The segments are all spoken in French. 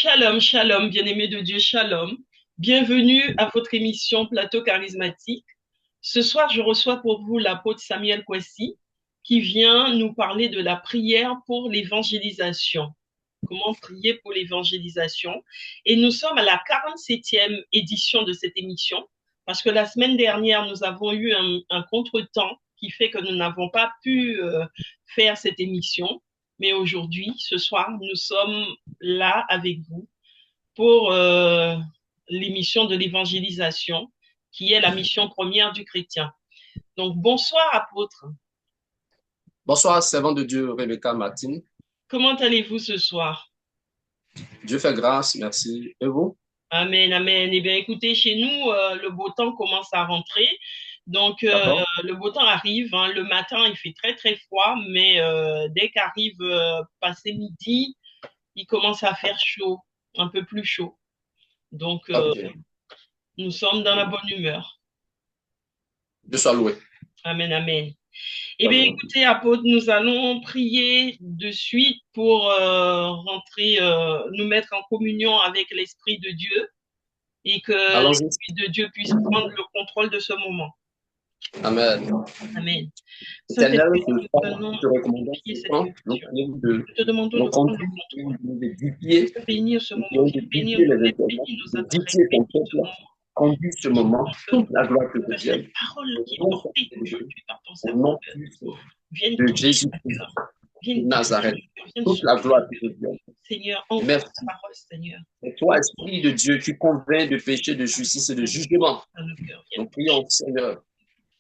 Shalom, shalom, bien-aimés de Dieu, shalom. Bienvenue à votre émission Plateau charismatique. Ce soir, je reçois pour vous l'apôtre Samuel Kwesi qui vient nous parler de la prière pour l'évangélisation. Comment prier pour l'évangélisation. Et nous sommes à la 47e édition de cette émission parce que la semaine dernière, nous avons eu un contretemps qui fait que nous n'avons pas pu faire cette émission. Mais aujourd'hui, ce soir, nous sommes là avec vous pour l'émission de l'évangélisation, qui est la mission première du chrétien. Donc, bonsoir, apôtre. Bonsoir, servant de Dieu, Rebecca Martine. Comment allez-vous ce soir? Dieu fait grâce, merci. Et vous? Amen, amen. Eh bien, écoutez, chez nous, le beau temps commence à rentrer. Donc, D'accord. le beau temps arrive, hein. Le matin, il fait très, très froid, mais dès qu'arrive passé midi, il commence à faire chaud, un peu plus chaud. Donc, Ok. nous sommes dans la bonne humeur. Dieu soit loué. Amen, amen. Eh bien, Amen. écoutez, apôtre, nous allons prier de suite pour rentrer, nous mettre en communion avec l'Esprit de Dieu et que Allons-y. l'Esprit de Dieu puisse prendre le contrôle de ce moment. Amen. Amen. Éternel, Saint-Esprit, ce nous soir, venons nous te recommandons prier ce cette temps. Nous émission. prions de Nous te demandons nous de prendre le conduire, contrôle, de nous édifier. de bénir ce Nous moment, prions de bénir d'édifier nos les rêves, événements, bénir nos adresses, d'édifier ton bénir ce peuple. moment. Conduis ce moment. Toute la gloire te Que cette revienne. parole Au qui est nom portée de aujourd'hui par ton au nom serviteur puissant vienne de toucher Jésus mon de cœur, vienne toucher Nazareth. mon cœur, vienne Toute la souffler. gloire te revienne. Seigneur, envoie ta Merci. parole, Seigneur. Et toi, Esprit de Dieu, tu convaincs de péché, de justice et de jugement. Dans nos cœurs, viens Nous toucher prions, Seigneur,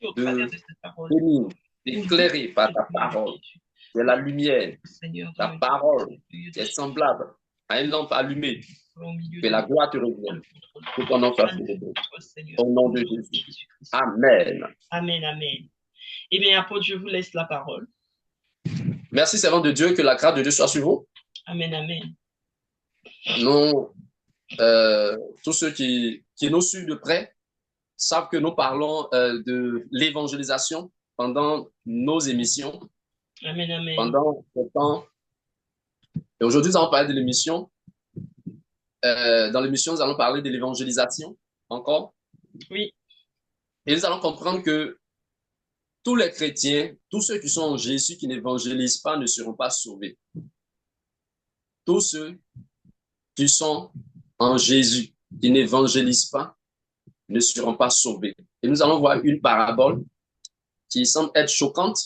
au travers de de cette parole. bénir, Au nom d'éclairer par ta du nom de parole. Jésus. C'est la lumière, Seigneur, dans ta le parole milieu qui de est ce semblable à une lampe allumée. au milieu Que de la nous, gloire te prends le revienne. contrôle. Que ton nom soit Alléluia, célébré. toi, Seigneur, Au au nom nom de de Jésus. Jésus-Christ. Amen. Amen, amen. Eh bien, apôtre, je vous laisse la parole. Merci, servant de Dieu, que la grâce de Dieu soit sur vous. Amen, amen. Nous, tous ceux qui nous suivent de près savent que nous parlons de l'évangélisation pendant nos émissions, Amen, amen. pendant ce temps. Et aujourd'hui, nous allons parler de l'émission. Dans l'émission, nous allons parler de l'évangélisation encore. Oui, Et nous allons comprendre que tous les chrétiens, tous ceux qui sont en Jésus, qui n'évangélisent pas, ne seront pas sauvés. Tous ceux qui sont en Jésus, qui n'évangélisent pas, ne seront pas sauvés. Et nous allons voir une parabole qui semble être choquante.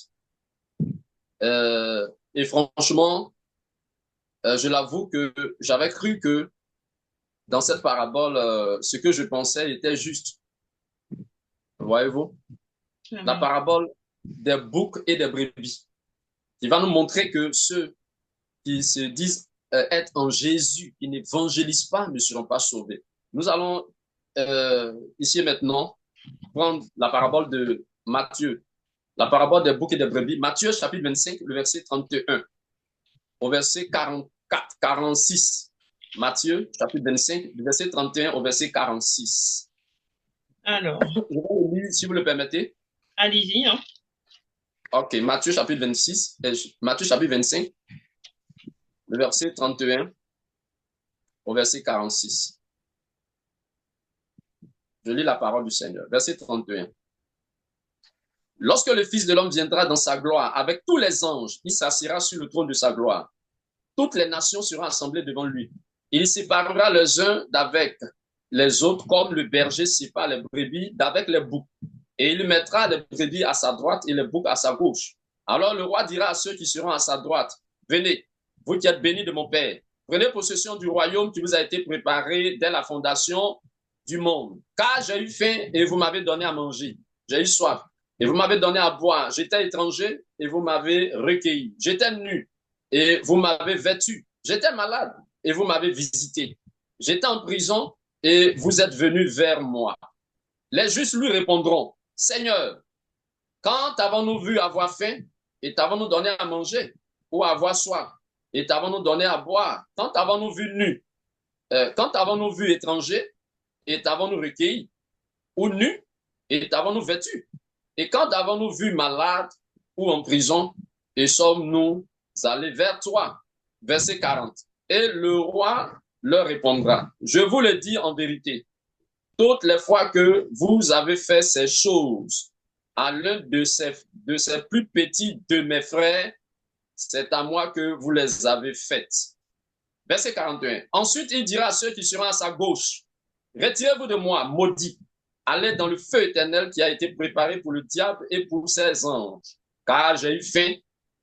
Et franchement, je l'avoue que j'avais cru que dans cette parabole, ce que je pensais était juste. Voyez-vous? La amen. parabole des boucs et des brebis. Il va nous montrer que ceux qui se disent être en Jésus, qui n'évangélisent pas, ne seront pas sauvés. Nous allons ici et maintenant prendre la parabole de Matthieu, la parabole des boucs et des brebis. Matthieu chapitre 25, le verset 31 au verset 44, 46. Matthieu chapitre 25, le verset 31 au verset 46. Alors, Je vais le lire si vous le permettez. allez-y, hein. Ok, Matthieu chapitre 26, Matthieu chapitre 25, le verset 31 au verset 46. Je lis la parole du Seigneur. Verset 31. Lorsque le Fils de l'homme viendra dans sa gloire avec tous les anges, il s'assiera sur le trône de sa gloire. Toutes les nations seront assemblées devant lui. Il séparera les uns d'avec les autres comme le berger sépare les brebis d'avec les boucs. Et il mettra les brebis à sa droite et les boucs à sa gauche. Alors le roi dira à ceux qui seront à sa droite, venez, vous qui êtes bénis de mon Père, prenez possession du royaume qui vous a été préparé dès la fondation du monde. Car j'ai eu faim et vous m'avez donné à manger. J'ai eu soif et vous m'avez donné à boire. J'étais étranger et vous m'avez recueilli. J'étais nu et vous m'avez vêtu. J'étais malade et vous m'avez visité. J'étais en prison et vous êtes venus vers moi. Les justes lui répondront, Seigneur, quand avons-nous vu avoir faim et t'avons-nous donné à manger ou avoir soif et t'avons-nous donné à boire? Quand avons-nous vu nu? Quand avons-nous vu étranger et t'avons-nous recueilli? Ou nu et t'avons-nous vêtu? Et quand avons-nous vu malade ou en prison et sommes-nous allés vers toi? Verset 40. Et le roi leur répondra, je vous le dis en vérité, toutes les fois que vous avez fait ces choses à l'un de ces plus petits de mes frères, c'est à moi que vous les avez faites. Verset 41. Ensuite, il dira à ceux qui seront à sa gauche, retirez-vous de moi, maudits, allez dans le feu éternel qui a été préparé pour le diable et pour ses anges. Car j'ai eu faim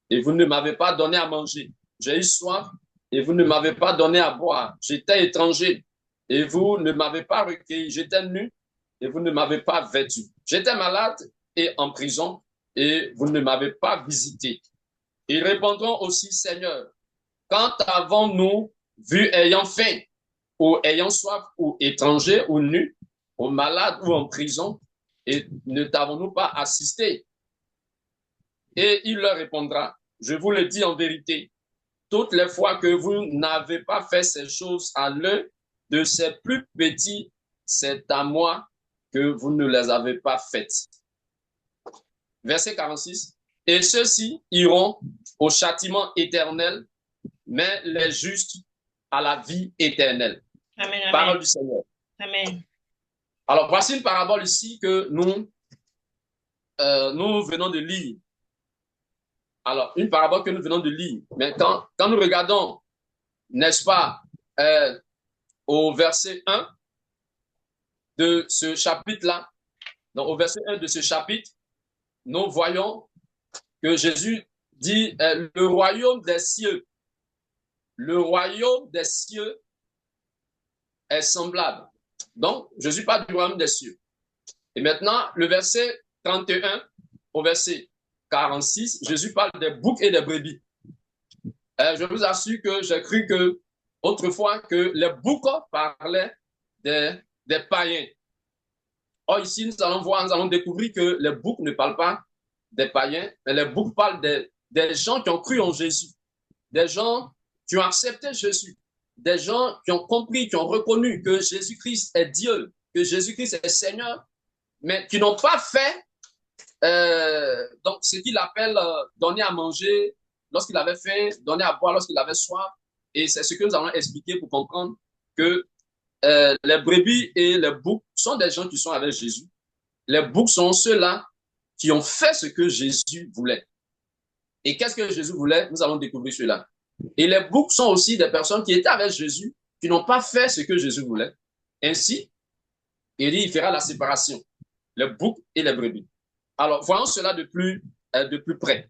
et vous ne m'avez pas donné à manger. J'ai eu soif et vous ne m'avez pas donné à boire. J'étais étranger et vous ne m'avez pas recueilli. J'étais nu et vous ne m'avez pas vêtu. J'étais malade et en prison et vous ne m'avez pas visité. Ils répondront aussi, Seigneur, quand avons-nous vu ayant faim ou ayant soif ou étranger ou nu ou malade ou en prison et ne t'avons-nous pas assisté? Et il leur répondra, je vous le dis en vérité, toutes les fois que vous n'avez pas fait ces choses à l'un de ces plus petits, c'est à moi que vous ne les avez pas faites. Verset 46. Et ceux-ci iront au châtiment éternel, mais les justes à la vie éternelle. Amen, amen. Parole du Seigneur. Amen. Alors, voici une parabole ici que nous venons de lire. Alors, une parabole que nous venons de lire. Mais quand nous regardons, n'est-ce pas, au verset 1 de ce chapitre-là, donc au verset 1 de ce chapitre, nous voyons que Jésus dit le royaume des cieux est semblable. Donc, Jésus parle du royaume des cieux. Et maintenant, le verset 31 au verset 46, Jésus parle des boucs et des brebis. Je vous assure que j'ai cru que autrefois que les boucs parlaient des païens. Or, ici, nous allons découvrir que les boucs ne parlent pas des païens, mais les boucs parlent des gens qui ont cru en Jésus, des gens qui ont accepté Jésus, des gens qui ont compris, qui ont reconnu que Jésus-Christ est Dieu, que Jésus-Christ est Seigneur, mais qui n'ont pas fait donc ce qu'il appelle donner à manger lorsqu'il avait faim, donner à boire lorsqu'il avait soif. Et c'est ce que nous allons expliquer pour comprendre que les brebis et les boucs sont des gens qui sont avec Jésus. Les boucs sont ceux-là qui ont fait ce que Jésus voulait. Et qu'est-ce que Jésus voulait? Nous allons découvrir cela. Et les boucs sont aussi des personnes qui étaient avec Jésus, qui n'ont pas fait ce que Jésus voulait. Ainsi, il fera la séparation, les boucs et les brebis. Alors, voyons cela de plus près.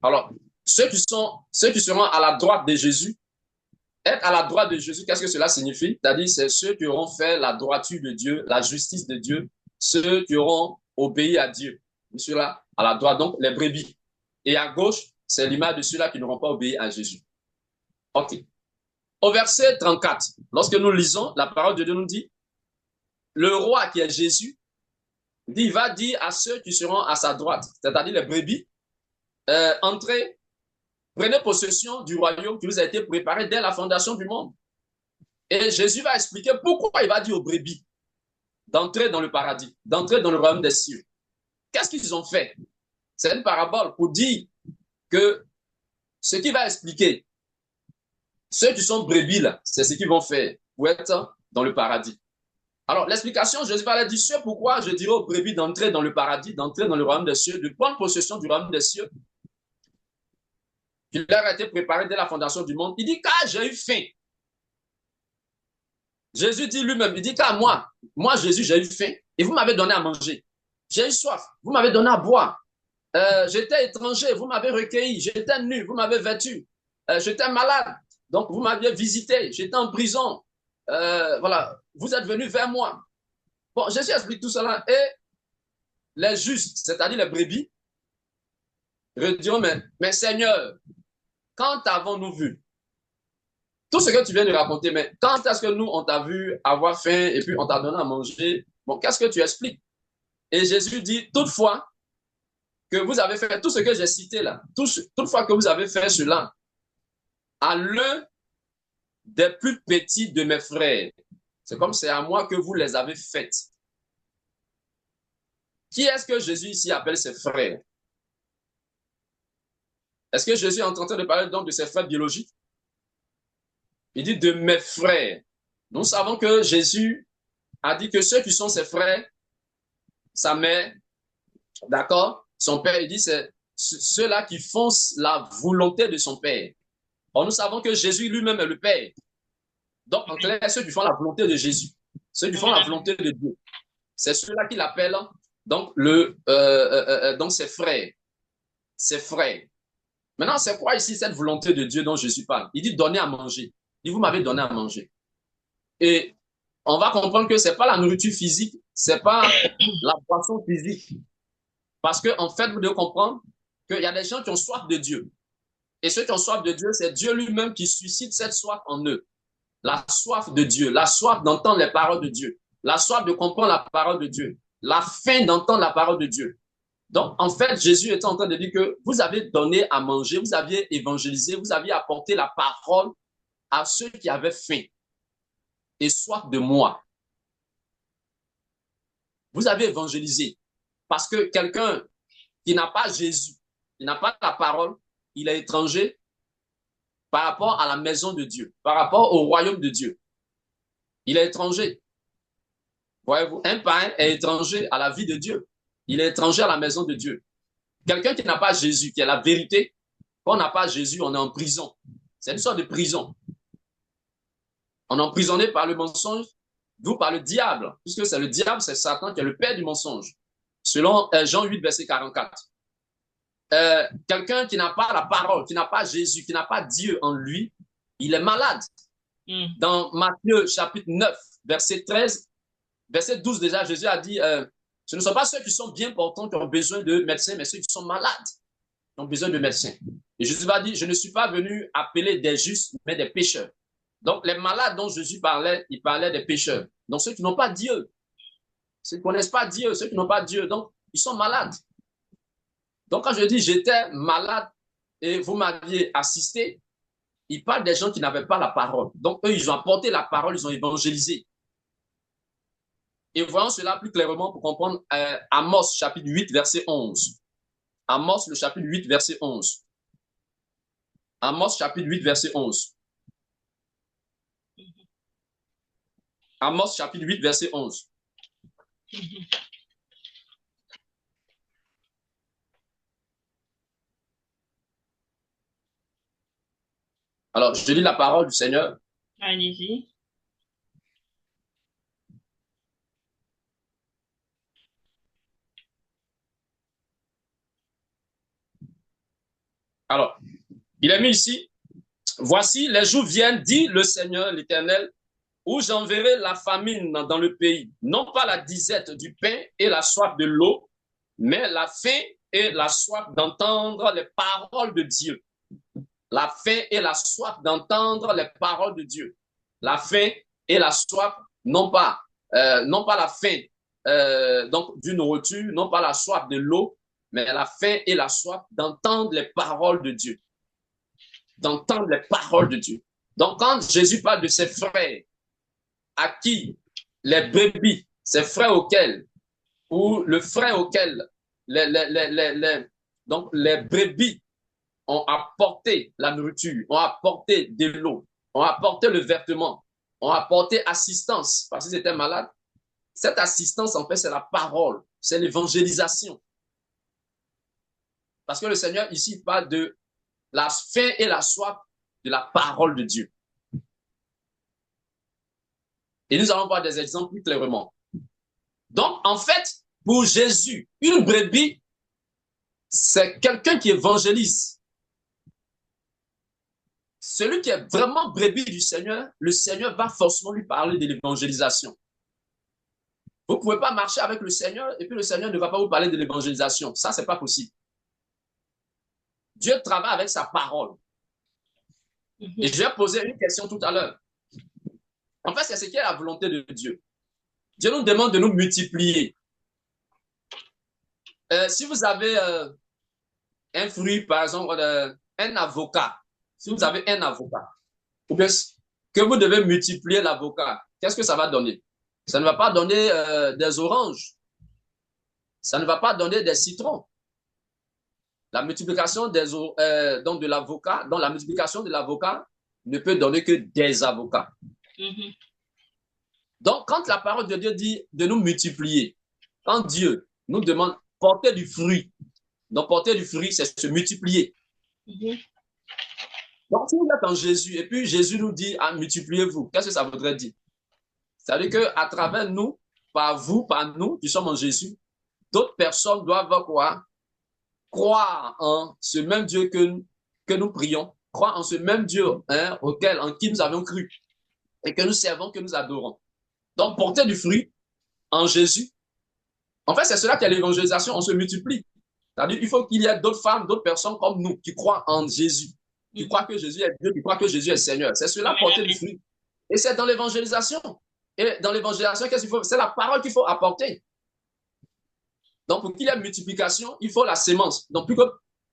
Alors, ceux qui seront à la droite de Jésus, être à la droite de Jésus, qu'est-ce que cela signifie? C'est-à-dire, c'est ceux qui auront fait la droiture de Dieu, la justice de Dieu, ceux qui auront obéi à Dieu. Ceux-là, à la droite, donc les brebis. Et à gauche, c'est l'image de ceux-là qui n'auront pas obéi à Jésus. OK. Au verset 34, lorsque nous lisons, la parole de Dieu nous dit, le roi qui est Jésus, il va dire à ceux qui seront à sa droite, c'est-à-dire les brebis, entrez, prenez possession du royaume qui vous a été préparé dès la fondation du monde. Et Jésus va expliquer pourquoi il va dire aux brebis d'entrer dans le paradis, d'entrer dans le royaume des cieux. Qu'est-ce qu'ils ont fait? C'est une parabole pour dire que ce qui va expliquer, ceux qui sont brebis là, c'est ce qu'ils vont faire pour être dans le paradis. Alors, l'explication, Jésus va leur dire, c'est pourquoi je dirais aux brebis d'entrer dans le paradis, d'entrer dans le royaume des cieux, de prendre possession du royaume des cieux, qui leur a été préparé dès la fondation du monde. Il dit, car j'ai eu faim. Jésus dit lui-même, il dit, car moi, Jésus, j'ai eu faim, et vous m'avez donné à manger. J'ai eu soif, vous m'avez donné à boire. J'étais étranger, vous m'avez recueilli. J'étais nu, vous m'avez vêtu. J'étais malade, donc vous m'aviez visité. J'étais en prison. Voilà, vous êtes venus vers moi. Bon, Jésus explique tout cela. Et les justes, c'est-à-dire les brebis, diront, mais Seigneur, quand avons-nous vu? Tout ce que tu viens de raconter, mais quand est-ce que nous, on t'a vu avoir faim et puis on t'a donné à manger? Bon, qu'est-ce que tu expliques? Et Jésus dit, toutefois, que vous avez fait tout ce que j'ai cité là, toutefois que vous avez fait cela à l'un des plus petits de mes frères, c'est comme c'est à moi que vous les avez faites. Qui est-ce que Jésus ici appelle ses frères? Est-ce que Jésus est en train de parler donc de ses frères biologiques? Il dit de mes frères. Nous savons que Jésus a dit que ceux qui sont ses frères, sa mère, d'accord, son père, il dit c'est ceux-là qui font la volonté de son père. Or, nous savons que Jésus lui-même est le Père. Donc, en clair, ceux qui font la volonté de Jésus, ceux qui font la volonté de Dieu, c'est ceux-là qu'il appelle donc, donc ses frères. Ses frères. Maintenant, c'est quoi ici cette volonté de Dieu dont Jésus parle? Il dit donner à manger. Il dit, vous m'avez donné à manger. Et on va comprendre que c'est pas la nourriture physique, c'est pas la boisson physique. Parce que, en fait, vous devez comprendre qu'il y a des gens qui ont soif de Dieu. Et ceux qui ont soif de Dieu, c'est Dieu lui-même qui suscite cette soif en eux. La soif de Dieu, la soif d'entendre les paroles de Dieu, la soif de comprendre la parole de Dieu, la faim d'entendre la parole de Dieu. Donc, en fait, Jésus est en train de dire que vous avez donné à manger, vous aviez évangélisé, vous aviez apporté la parole à ceux qui avaient faim et soif de moi. Vous avez évangélisé parce que quelqu'un qui n'a pas Jésus, qui n'a pas la parole, il est étranger par rapport à la maison de Dieu, par rapport au royaume de Dieu. Il est étranger. Voyez-vous, un païen est étranger à la vie de Dieu. Il est étranger à la maison de Dieu. Quelqu'un qui n'a pas Jésus, qui est la vérité, quand on n'a pas Jésus, on est en prison. C'est une sorte de prison. On est emprisonné par le mensonge, d'où par le diable, puisque c'est le diable, c'est Satan qui est le père du mensonge. Selon Jean 8, verset 44. Quelqu'un qui n'a pas la parole, qui n'a pas Jésus, qui n'a pas Dieu en lui, il est malade. Dans Matthieu chapitre 9, verset 13, verset 12 déjà, Jésus a dit, ce ne sont pas ceux qui sont bien portants qui ont besoin de médecins, mais ceux qui sont malades qui ont besoin de médecins. Et Jésus va dire, je ne suis pas venu appeler des justes, mais des pécheurs. Donc les malades dont Jésus parlait, il parlait des pécheurs. Donc ceux qui n'ont pas Dieu, ceux qui ne connaissent pas Dieu, ceux qui n'ont pas Dieu, donc ils sont malades. Donc, quand je dis j'étais malade et vous m'aviez assisté, il parle des gens qui n'avaient pas la parole. Donc, eux, ils ont apporté la parole, ils ont évangélisé. Et voyons cela plus clairement pour comprendre Amos, chapitre 8, verset 11. Amos, le chapitre 8, verset 11. Amos, chapitre 8, verset 11. Amos, chapitre 8, verset 11. Alors, je lis la parole du Seigneur. Allez-y. Alors, il est mis ici. Voici, les jours viennent, dit le Seigneur, l'Éternel, où j'enverrai la famine dans le pays, non pas la disette du pain et la soif de l'eau, mais la faim et la soif d'entendre les paroles de Dieu. La faim et la soif d'entendre les paroles de Dieu. La faim et la soif, non pas la faim donc d'une nourriture, non pas la soif de l'eau, mais la faim et la soif d'entendre les paroles de Dieu. D'entendre les paroles de Dieu. Donc, quand Jésus parle de ses frères, à qui les brebis, ses frères auxquels, ou le frère auquel donc les brebis ont apporté la nourriture, ont apporté de l'eau, ont apporté le vêtement, ont apporté assistance parce qu'ils étaient malades. Cette assistance, en fait, c'est la parole, c'est l'évangélisation. Parce que le Seigneur ici parle de la faim et la soif de la parole de Dieu. Et nous allons voir des exemples plus clairement. Donc, en fait, pour Jésus, une brebis, c'est quelqu'un qui évangélise. Celui qui est vraiment brebis du Seigneur, le Seigneur va forcément lui parler de l'évangélisation. Vous ne pouvez pas marcher avec le Seigneur et puis le Seigneur ne va pas vous parler de l'évangélisation. Ça, ce n'est pas possible. Dieu travaille avec sa parole. Et je vais poser une question tout à l'heure. En fait, c'est ce qui est la volonté de Dieu. Dieu nous demande de nous multiplier. Si vous avez un fruit, par exemple, un avocat, si vous avez un avocat, ou bien que vous devez multiplier l'avocat, qu'est-ce que ça va donner? Ça ne va pas donner des oranges. Ça ne va pas donner des citrons. La multiplication donc de l'avocat, donc la multiplication de l'avocat ne peut donner que des avocats. Mhm. Donc, quand la parole de Dieu dit de nous multiplier, quand Dieu nous demande porter du fruit, donc porter du fruit, c'est se multiplier. Mhm. Donc, si vous êtes en Jésus, et puis Jésus nous dit, ah, multipliez-vous, qu'est-ce que ça voudrait dire? C'est-à-dire qu'à travers nous, par vous, par nous, qui sommes en Jésus, d'autres personnes doivent quoi? Croire en ce même Dieu que nous prions, croire en ce même Dieu en qui nous avons cru et que nous servons, que nous adorons. Donc, porter du fruit en Jésus. En fait, c'est cela qui est l'évangélisation, on se multiplie. C'est-à-dire qu'il faut qu'il y ait d'autres femmes, d'autres personnes comme nous qui croient en Jésus, qui croient que Jésus est Dieu, qui croient que Jésus est Seigneur. C'est cela, porter du fruit. Et c'est dans l'évangélisation. Et dans l'évangélisation, qu'est-ce qu'il faut? C'est la parole qu'il faut apporter. Donc, pour qu'il y ait multiplication, il faut la sémence. Donc,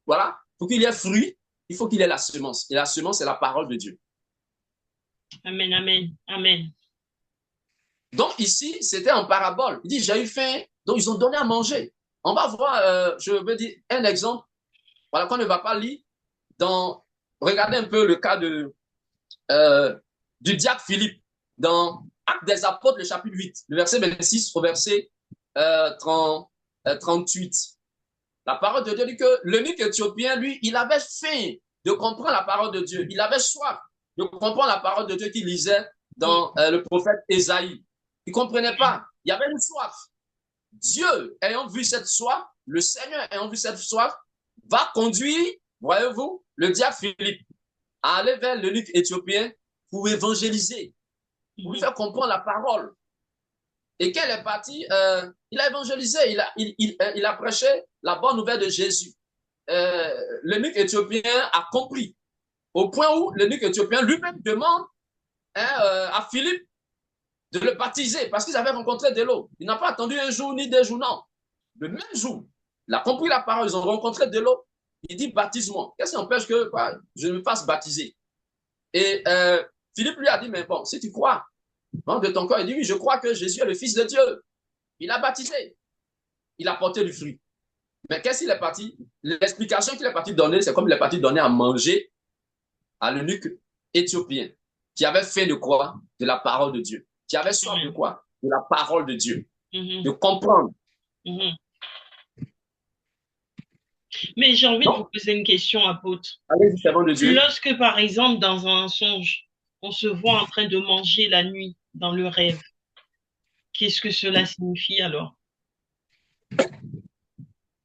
voilà, pour qu'il y ait fruit, il faut qu'il y ait la semence. Et la semence, c'est la parole de Dieu. Amen, amen, amen. Donc, ici, c'était en parabole. Il dit, j'ai eu faim, donc ils ont donné à manger. On va voir, je veux dire, un exemple, voilà, qu'on ne va pas lire. Regardez un peu le cas du diacre Philippe dans Actes des Apôtres, le chapitre 8, le verset 26 au verset 38. La parole de Dieu dit que l'eunuque éthiopien, lui, il avait faim de comprendre la parole de Dieu. Il avait soif de comprendre la parole de Dieu qu'il lisait dans le prophète Ésaïe. Il ne comprenait pas. Il y avait une soif. Dieu, ayant vu cette soif, le Seigneur ayant vu cette soif, va conduire, voyez-vous, le diacre Philippe à aller vers l'eunuque éthiopien pour évangéliser, pour lui faire comprendre la parole. Et qu'elle est partie, il a évangélisé, il a prêché la bonne nouvelle de Jésus. L'eunuque éthiopien a compris, au point où l'eunuque éthiopien lui-même demande à Philippe de le baptiser parce qu'ils avaient rencontré de l'eau. Il n'a pas attendu un jour ni deux jours, non. Le même jour, il a compris la parole, ils ont rencontré de l'eau. Il dit baptise-moi. Qu'est-ce qui empêche que je me fasse baptiser? Et Philippe lui a dit, mais bon, si tu crois de ton corps, il dit, oui, je crois que Jésus est le Fils de Dieu. Il a baptisé. Il a porté du fruit. Mais qu'est-ce qu'il est parti? L'explication qu'il est parti donner, c'est comme il est parti donner à manger à l'eunuque éthiopien qui avait faim de quoi? De la parole de Dieu. Qui avait soif de quoi? De la parole de Dieu. De comprendre. Mais j'ai envie de vous poser une question, apôtre. Allez-y, servant de Dieu. Lorsque, par exemple, dans un songe, on se voit en train de manger la nuit dans le rêve, qu'est-ce que cela signifie alors?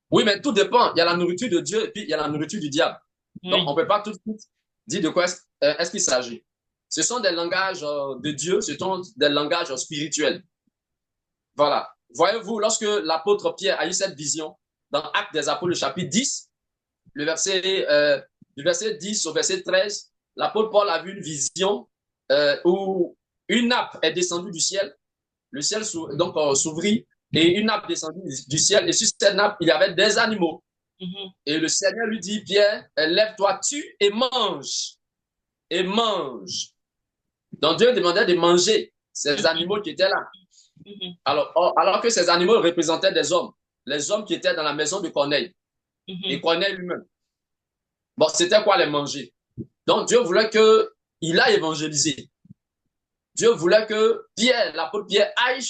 Oui, mais tout dépend. Il y a la nourriture de Dieu et puis il y a la nourriture du diable. Oui. Donc, on ne peut pas tout de suite dire de quoi est-ce qu'il s'agit. Ce sont des langages de Dieu, ce sont des langages spirituels. Voilà. Voyez-vous, lorsque l'apôtre Pierre a eu cette vision, dans Actes des Apôtres, le chapitre 10, du verset 10 au verset 13, l'apôtre Paul a vu une vision où une nappe est descendue du ciel. Le ciel s'ouvrit et une nappe descendue du ciel. Et sur cette nappe, il y avait des animaux. Et le Seigneur lui dit, Pierre, lève-toi, tue et mange. Et mange. Donc Dieu demandait de manger ces animaux qui étaient là. Alors que ces animaux représentaient des hommes. Les hommes qui étaient dans la maison de Corneille. Et Corneille lui-même. Bon, c'était quoi les manger? Donc Dieu voulait qu'il aille évangéliser. Dieu voulait que Pierre, l'apôtre Pierre, aille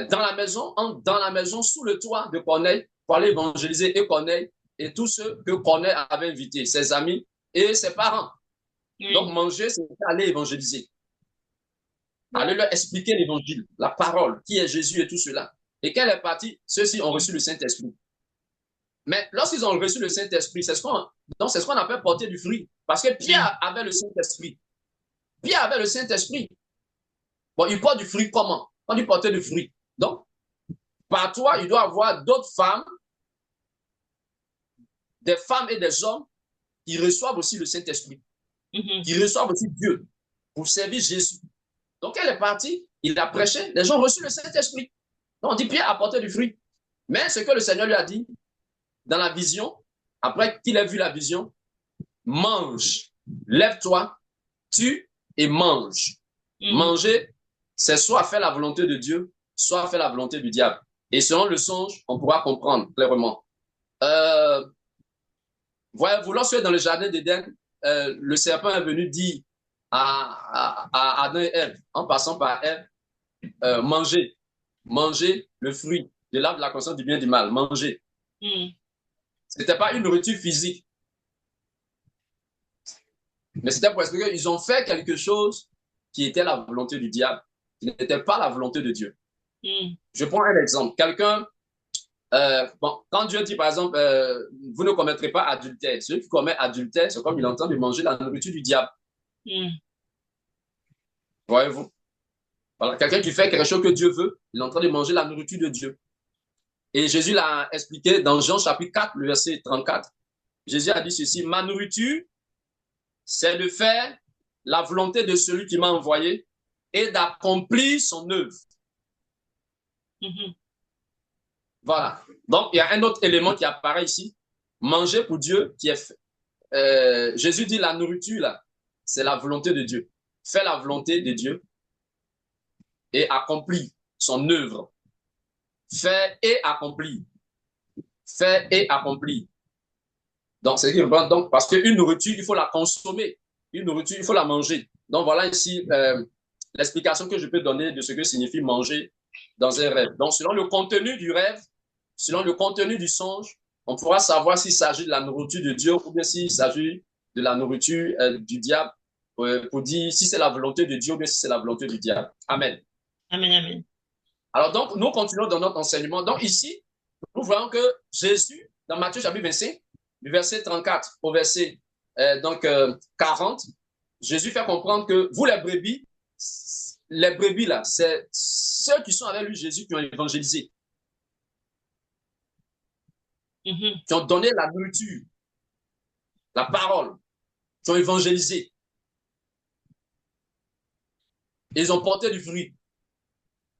dans la maison, sous le toit de Corneille, pour aller évangéliser et Corneille et tous ceux que Corneille avait invités, ses amis et ses parents. Donc manger, c'est aller évangéliser. Aller leur expliquer l'évangile, la parole, qui est Jésus et tout cela. Et quand elle est partie, ceux-ci ont reçu le Saint-Esprit. Mais lorsqu'ils ont reçu le Saint-Esprit, c'est ce qu'on appelle porter du fruit. Parce que Pierre avait le Saint-Esprit. Pierre avait le Saint-Esprit. Bon, il porte du fruit comment? Quand il portait du fruit. Donc, par toi, il doit y avoir d'autres femmes, des femmes et des hommes qui reçoivent aussi le Saint-Esprit. Qui reçoivent aussi Dieu pour servir Jésus. Donc, elle est partie, il a prêché, les gens ont reçu le Saint-Esprit. Donc, on dit Pierre a porté du fruit. Mais ce que le Seigneur lui a dit, dans la vision, après qu'il ait vu la vision, mange, lève-toi, tue et mange. Manger, c'est soit faire la volonté de Dieu, soit faire la volonté du diable. Et selon le songe, on pourra comprendre clairement. Voyez-vous, lorsque dans le jardin d'Éden, le serpent est venu dire à Adam et Ève, en passant par Ève, manger, manger le fruit de l'arbre de la connaissance du bien et du mal, manger. C'était pas une nourriture physique, mais c'était parce qu'ils ont fait quelque chose qui était la volonté du diable, qui n'était pas la volonté de Dieu. Je prends un exemple. Quelqu'un, bon, quand Dieu dit par exemple, vous ne commettrez pas adultère, celui qui commet adultère, c'est comme il entend de manger la nourriture du diable. Voyez-vous? Voilà, quelqu'un qui fait quelque chose que Dieu veut, il est en train de manger la nourriture de Dieu. Et Jésus l'a expliqué dans Jean chapitre 4, le verset 34. Jésus a dit ceci, ma nourriture, c'est de faire la volonté de celui qui m'a envoyé et d'accomplir son œuvre. Voilà. Donc, il y a un autre élément qui apparaît ici. Manger pour Dieu, qui est Jésus dit la nourriture, là, c'est la volonté de Dieu. Faire la volonté de Dieu et accomplir son œuvre. Faire et accomplir. Faire et accomplir. Donc, c'est donc, parce qu'une nourriture, il faut la consommer. Une nourriture, il faut la manger. Donc, voilà ici l'explication que je peux donner de ce que signifie manger dans un rêve. Donc, selon le contenu du rêve, selon le contenu du songe, on pourra savoir s'il s'agit de la nourriture de Dieu ou bien s'il s'agit de la nourriture du diable pour dire si c'est la volonté de Dieu ou bien si c'est la volonté du diable. Amen. Amen, amen. Alors, donc, nous continuons dans notre enseignement. Donc, ici, nous voyons que Jésus, dans Matthieu chapitre 25, du verset 34 au verset 40, Jésus fait comprendre que vous, les brebis là, c'est ceux qui sont avec lui, Jésus, qui ont évangélisé, qui ont donné la nourriture, la parole, qui ont évangélisé. Et ils ont porté du fruit.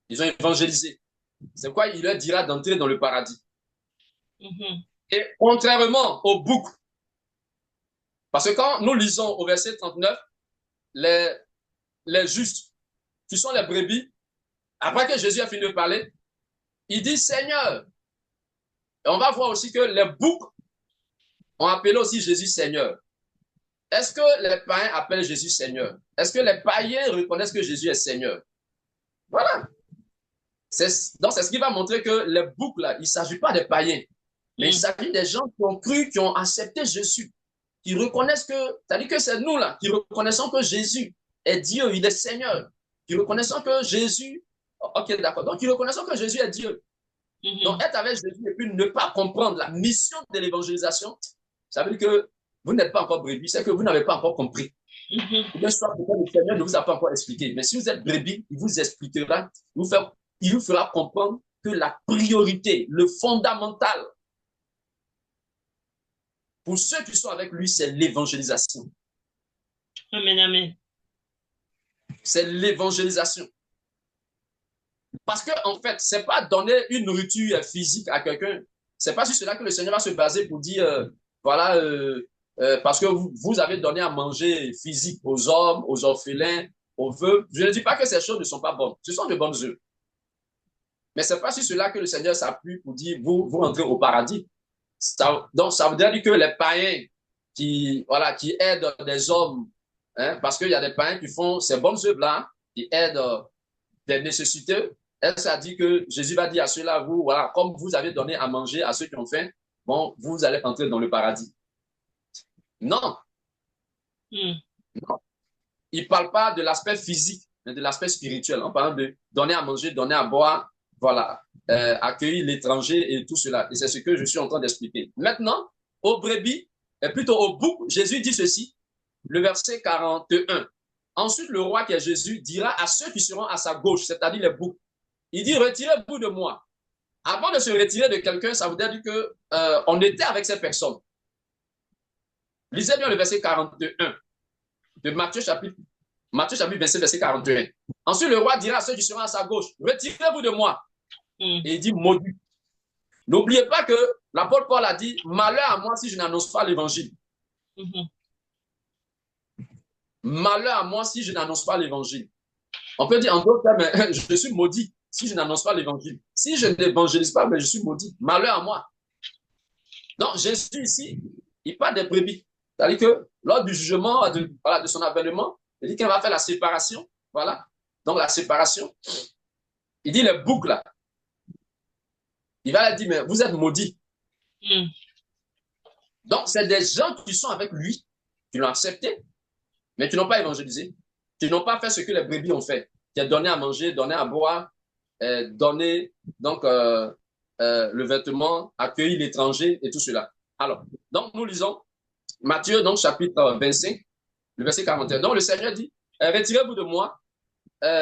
Ils ont évangélisé. C'est quoi il leur dira d'entrer dans le paradis. Et contrairement au bouc, parce que quand nous lisons au verset 39, les justes, qui sont les brebis, après que Jésus a fini de parler, il dit Seigneur. Et on va voir aussi que les boucs ont appelé aussi Jésus Seigneur. Est-ce que les païens appellent Jésus Seigneur? Est-ce que les païens reconnaissent que Jésus est Seigneur? Voilà. Donc, c'est ce qui va montrer que les boucs, là, il ne s'agit pas des païens, mais il s'agit des gens qui ont cru, qui ont accepté Jésus, qui reconnaissent que, c'est-à-dire que c'est nous, là, qui reconnaissons que Jésus est Dieu, il est Seigneur, qui reconnaissons que Jésus, ok, d'accord, donc qui reconnaissons que Jésus est Dieu. Donc, être avec Jésus et puis ne pas comprendre la mission de l'évangélisation, ça veut dire que vous n'êtes pas encore brebis, c'est que vous n'avez pas encore compris. Bien sûr, le Seigneur ne vous a pas encore expliqué. Mais si vous êtes brebis, il vous expliquera, il vous fera comprendre que la priorité, le fondamental pour ceux qui sont avec lui, c'est l'évangélisation. Amen, amen. C'est l'évangélisation. Parce que, en fait, c'est pas donner une nourriture physique à quelqu'un. C'est pas sur cela que le Seigneur va se baser pour dire, voilà, parce que vous avez donné à manger physique aux hommes, aux orphelins, aux veuves. Je ne dis pas que ces choses ne sont pas bonnes. Ce sont de bonnes œuvres. Mais c'est pas sur cela que le Seigneur s'appuie pour dire, vous entrez au paradis. Donc, ça veut dire que les païens qui aident des hommes, hein, parce qu'il y a des païens qui font ces bonnes œuvres-là, qui aident des nécessiteux. Ça dit que Jésus va dire à ceux-là, vous, voilà, comme vous avez donné à manger à ceux qui ont faim, bon, vous allez entrer dans le paradis. Non. Non. Il ne parle pas de l'aspect physique, mais de l'aspect spirituel. On parle de donner à manger, donner à boire, voilà, accueillir l'étranger et tout cela. Et c'est ce que je suis en train d'expliquer. Maintenant, aux brebis, plutôt au bouc, Jésus dit ceci, le verset 41. Ensuite, le roi qui est Jésus dira à ceux qui seront à sa gauche, c'est-à-dire les boucs, il dit, retirez-vous de moi. Avant de se retirer de quelqu'un, ça voudrait dire que on était avec cette personne. Lisez bien le verset 41 de Matthieu chapitre 27, verset 41. Ensuite, le roi dira à ceux qui seront à sa gauche, retirez-vous de moi. Et il dit, maudit. N'oubliez pas que l'apôtre Paul a dit, malheur à moi si je n'annonce pas l'évangile. Malheur à moi si je n'annonce pas l'évangile. On peut dire en d'autres termes, je suis maudit si je n'annonce pas l'évangile. Si je n'évangélise pas, mais je suis maudit. Malheur à moi. Donc, Jésus ici, il parle des brebis. C'est-à-dire que lors du jugement de son avènement, Il dit qu'il va faire la séparation. Voilà. Donc, la séparation. Il dit les boucs là. Il va leur dire, mais vous êtes maudits. Mm. Donc, c'est des gens qui sont avec lui, qui l'ont accepté, mais qui n'ont pas évangélisé, qui n'ont pas fait ce que les brebis ont fait, qui a donné à manger, donné à boire, donné donc le vêtement, accueilli l'étranger et tout cela. Alors, donc nous lisons Matthieu, donc chapitre 25, le verset 41. Donc le Seigneur dit, retirez-vous de moi,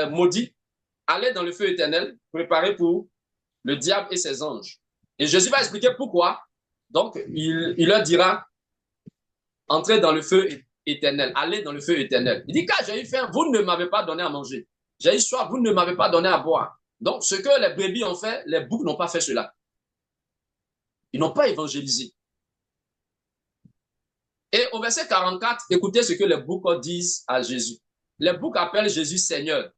maudits, allez dans le feu éternel, préparé pour le diable et ses anges. Et Jésus va expliquer pourquoi. Donc, il leur dira, entrez dans le feu éternel, allez dans le feu éternel. Il dit, car j'ai eu faim, vous ne m'avez pas donné à manger. J'ai eu soif, vous ne m'avez pas donné à boire. Donc, ce que les brebis ont fait, les boucs n'ont pas fait cela. Ils n'ont pas évangélisé. Et au verset 44, écoutez ce que les boucs disent à Jésus. Les boucs appellent Jésus Seigneur.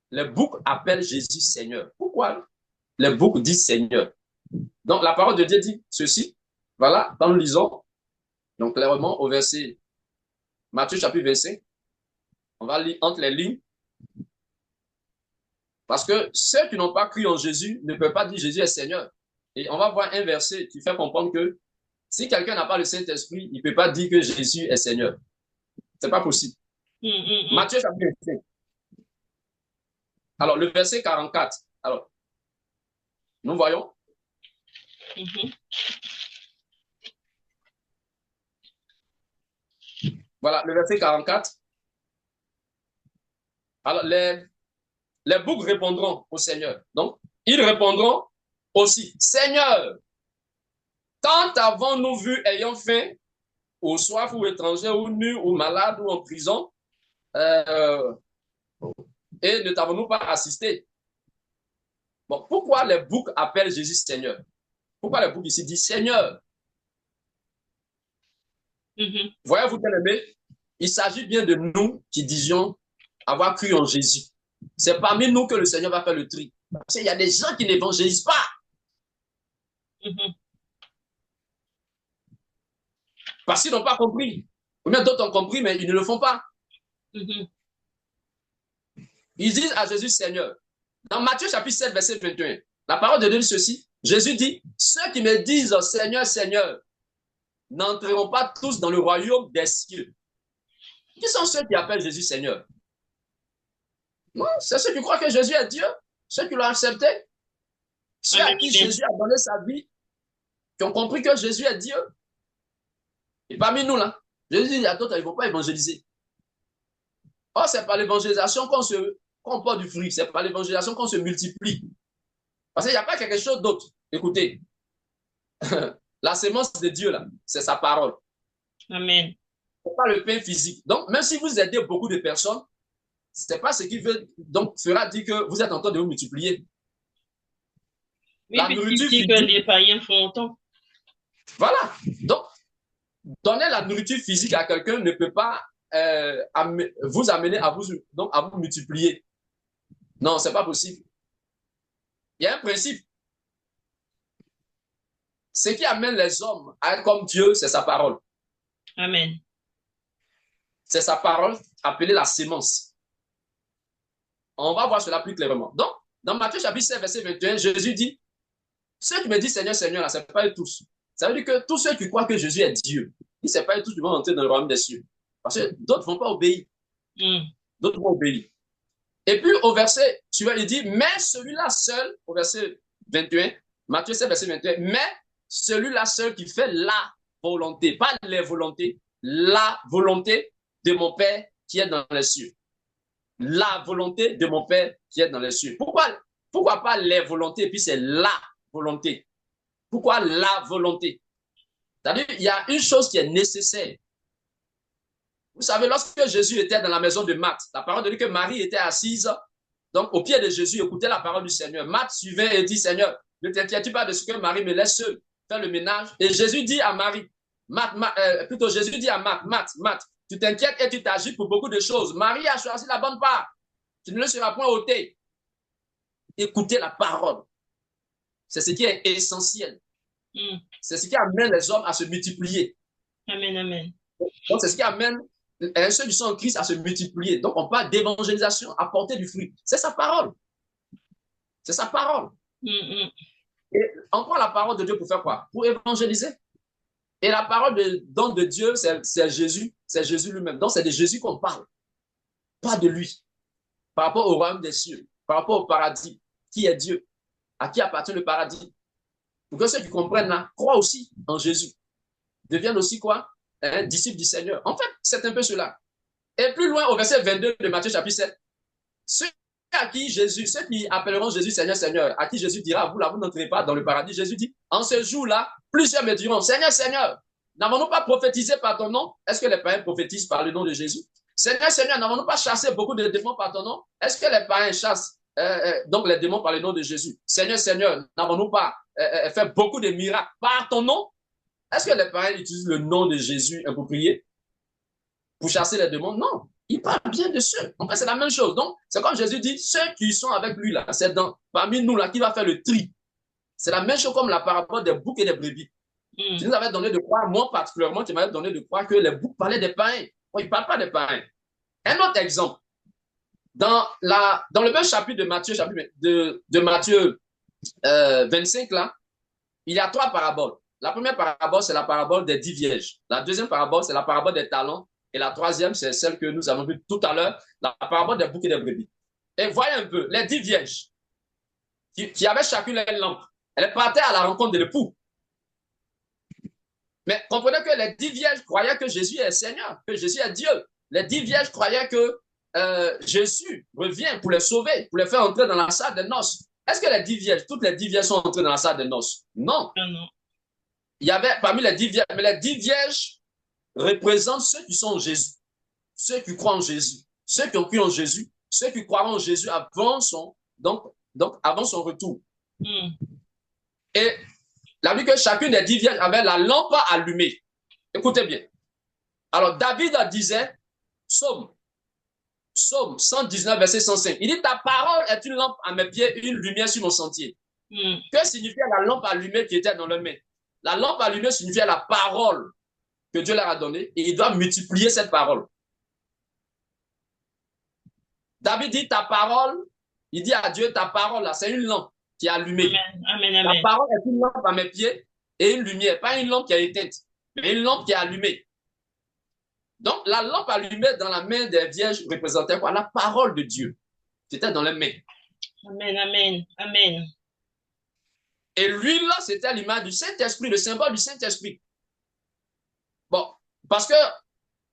Les boucs appellent Jésus Seigneur. Pourquoi les boucs disent Seigneur? Donc, la parole de Dieu dit ceci. Voilà, quand nous lisons, donc clairement au verset Matthieu chapitre 25, on va lire entre les lignes. Parce que ceux qui n'ont pas cru en Jésus ne peuvent pas dire Jésus est Seigneur. Et on va voir un verset qui fait comprendre que si quelqu'un n'a pas le Saint-Esprit, il ne peut pas dire que Jésus est Seigneur. C'est pas possible. Matthieu chapitre 25. Alors, le verset 44. Alors, nous voyons. Voilà, le verset 44. Alors, les boucs répondront au Seigneur. Donc, ils répondront aussi, Seigneur, quand avons-nous vu ayant faim, ou soif, ou étranger, ou nu, ou malade, ou en prison, et ne t'avons-nous pas assisté? Bon, pourquoi les boucs appellent Jésus Seigneur? Pourquoi les boucs ici disent Seigneur? Voyez-vous, bien-aimés, il s'agit bien de nous qui disions avoir cru en Jésus. C'est parmi nous que le Seigneur va faire le tri. Parce qu'il y a des gens qui n'évangélisent pas. Parce qu'ils n'ont pas compris. Ou bien d'autres ont compris, mais ils ne le font pas. Ils disent à Jésus Seigneur. Dans Matthieu chapitre 7, verset 21, la parole de Dieu dit ceci. Jésus dit, ceux qui me disent Seigneur, Seigneur, n'entreront pas tous dans le royaume des cieux. Qui sont ceux qui appellent Jésus Seigneur? Non, c'est ceux qui croient que Jésus est Dieu, ceux qui l'ont accepté, ceux à qui Jésus a donné sa vie, qui ont compris que Jésus est Dieu. Et parmi nous, là, Jésus dit, il y a d'autres, ils ne vont pas évangéliser. Or, c'est par l'évangélisation qu'on porte du fruit, c'est par l'évangélisation qu'on se multiplie. Parce qu'il n'y a pas quelque chose d'autre. Écoutez, la sémence de Dieu, là, c'est sa parole. Amen. Ce n'est pas le pain physique. Donc, même si vous aidez beaucoup de personnes, ce n'est pas ce qui veut, donc, fera dire que vous êtes en train de vous multiplier. Oui, la nourriture physique, que les païens font autant. Voilà. Donc, donner la nourriture physique à quelqu'un ne peut pas vous amener à vous multiplier. Non, ce n'est pas possible. Il y a un principe. Ce qui amène les hommes à être comme Dieu, c'est sa parole. Amen. C'est sa parole appelée la sémence. On va voir cela plus clairement. Donc, dans Matthieu chapitre 7, verset 21, Jésus dit, ceux qui me disent Seigneur, Seigneur, là, ce n'est pas eux tous. Ça veut dire que tous ceux qui croient que Jésus est Dieu, ce n'est pas eux tous qui vont entrer dans le royaume des cieux. Parce que d'autres ne vont pas obéir. D'autres vont obéir. Et puis, au verset suivant, il dit, mais celui-là seul, au verset 21, Matthieu 7, verset 21, mais celui-là seul qui fait la volonté, pas les volontés, la volonté de mon Père qui est dans les cieux. La volonté de mon Père qui est dans les cieux. Pourquoi pas les volontés, et puis c'est la volonté? Pourquoi la volonté? C'est-à-dire, il y a une chose qui est nécessaire. Vous savez, lorsque Jésus était dans la maison de Marthe, la parole de Dieu que Marie était assise, donc au pied de Jésus, écoutait la parole du Seigneur. Marthe suivait et dit, Seigneur, ne t'inquiète pas de ce que Marie me laisse seule faire le ménage. Et Jésus dit à Marie, Jésus dit à Marthe, tu t'inquiètes et tu t'agis pour beaucoup de choses. Marie a choisi la bonne part. Tu ne le seras point ôté. Écoutez la parole. C'est ce qui est essentiel. C'est ce qui amène les hommes à se multiplier. Amen, amen. Donc, c'est ce qui amène ceux qui sont en Christ à se multiplier. Donc, on parle d'évangélisation, à porter du fruit. C'est sa parole. C'est sa parole. Et on prend la parole de Dieu pour faire quoi? Pour évangéliser. Et la parole donc de Dieu, c'est Jésus. C'est Jésus lui-même. Donc, c'est de Jésus qu'on parle. Pas de lui. Par rapport au royaume des cieux. Par rapport au paradis. Qui est Dieu? À qui appartient le paradis? Pour que ceux qui comprennent là, croient aussi en Jésus. Deviennent aussi quoi? Disciples du Seigneur. En fait, c'est un peu cela. Et plus loin, au verset 22 de Matthieu chapitre 7, ceux qui appelleront Jésus Seigneur, Seigneur, à qui Jésus dira, vous là, vous n'entrez pas dans le paradis. Jésus dit, en ce jour-là, plusieurs me diront, Seigneur, Seigneur, n'avons-nous pas prophétisé par ton nom? Est-ce que les païens prophétisent par le nom de Jésus? Seigneur, Seigneur, n'avons-nous pas chassé beaucoup de démons par ton nom? Est-ce que les païens chassent donc les démons par le nom de Jésus? Seigneur, Seigneur, n'avons-nous pas fait beaucoup de miracles par ton nom? Est-ce que les païens utilisent le nom de Jésus approprié pour chasser les démons? Non. Il parle bien de ceux. En fait, c'est la même chose. Donc, c'est comme Jésus dit, ceux qui sont avec lui, là, c'est parmi nous, là, qui va faire le tri. C'est la même chose comme la parabole des boucs et des brebis. Tu nous avais donné de croire, moi particulièrement, tu m'avais donné de croire que les boucs parlaient des païens. Bon, ils ne parlent pas des païens. Un autre exemple. Dans le même chapitre de Matthieu, de Matthieu 25, là, il y a 3 paraboles. La première parabole, c'est la parabole des 10 vierges. La deuxième parabole, c'est la parabole des talents. Et la troisième, c'est celle que nous avons vue tout à l'heure, la parabole des boucs et des brebis. Et voyez un peu, les 10 vierges, qui avaient chacune une lampe, elles partaient à la rencontre de l'époux. Mais comprenez que les 10 vierges croyaient que Jésus est Seigneur, que Jésus est Dieu. Les 10 vierges croyaient que Jésus revient pour les sauver, pour les faire entrer dans la salle des noces. Est-ce que les 10 vierges, toutes les 10 vierges sont entrées dans la salle des noces? Non. Il y avait parmi les 10 vierges, mais les 10 vierges représentent ceux qui sont en Jésus, ceux qui croient en Jésus, ceux qui ont cru en Jésus, ceux qui croiront en Jésus avant son retour. Et la Bible que chacune des 10 vierges avait la lampe allumée. Écoutez bien. Alors, David disait, Psaume 119, verset 105, il dit, ta parole est une lampe à mes pieds, une lumière sur mon sentier. Que signifiait la lampe allumée qui était dans le main? La lampe allumée signifiait la parole que Dieu leur a donnée et il doit multiplier cette parole. David dit, ta parole, il dit à Dieu, ta parole, là, c'est une lampe qui est allumée. Amen, amen. Ta parole est une lampe à mes pieds et une lumière, pas une lampe qui est éteinte, mais une lampe qui est allumée. Donc, la lampe allumée dans la main des vierges représentait quoi? La parole de Dieu. C'était dans les mains. Amen, amen, amen. Et l'huile, là, c'était l'image du Saint-Esprit, le symbole du Saint-Esprit. Bon, parce que,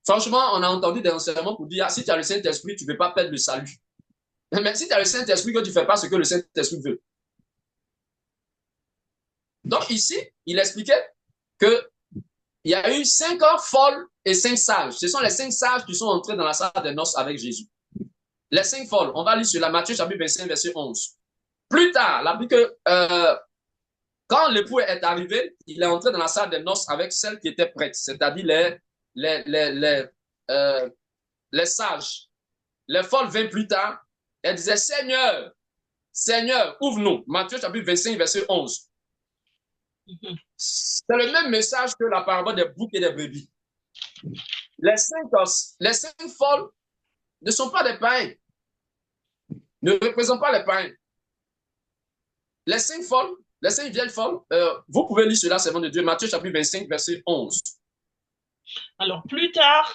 franchement, on a entendu des enseignements pour dire, si tu as le Saint-Esprit, tu ne peux pas perdre le salut. Mais si tu as le Saint-Esprit, que tu ne fais pas ce que le Saint-Esprit veut. Donc, ici, il expliquait que il y a eu 5 ans folles et 5 sages. Ce sont les 5 sages qui sont entrés dans la salle des noces avec Jésus. Les 5 folles, on va lire sur la Matthieu chapitre 25, verset 11. Plus tard, la Bible que quand l'époux est arrivé, il est entré dans la salle des noces avec celle qui était prête, c'est-à-dire les sages. Les folles vinrent plus tard. Elles disaient, Seigneur, Seigneur, ouvre-nous. Matthieu chapitre 25, verset 11. C'est le même message que la parabole des boucs et des brebis. Les 5 folles ne sont pas des païens, ne représentent pas les païens. Les 5 folles, les 5 vieilles folles, vous pouvez lire cela, c'est le nom de Dieu, Matthieu chapitre 25, verset 11. Alors, plus tard,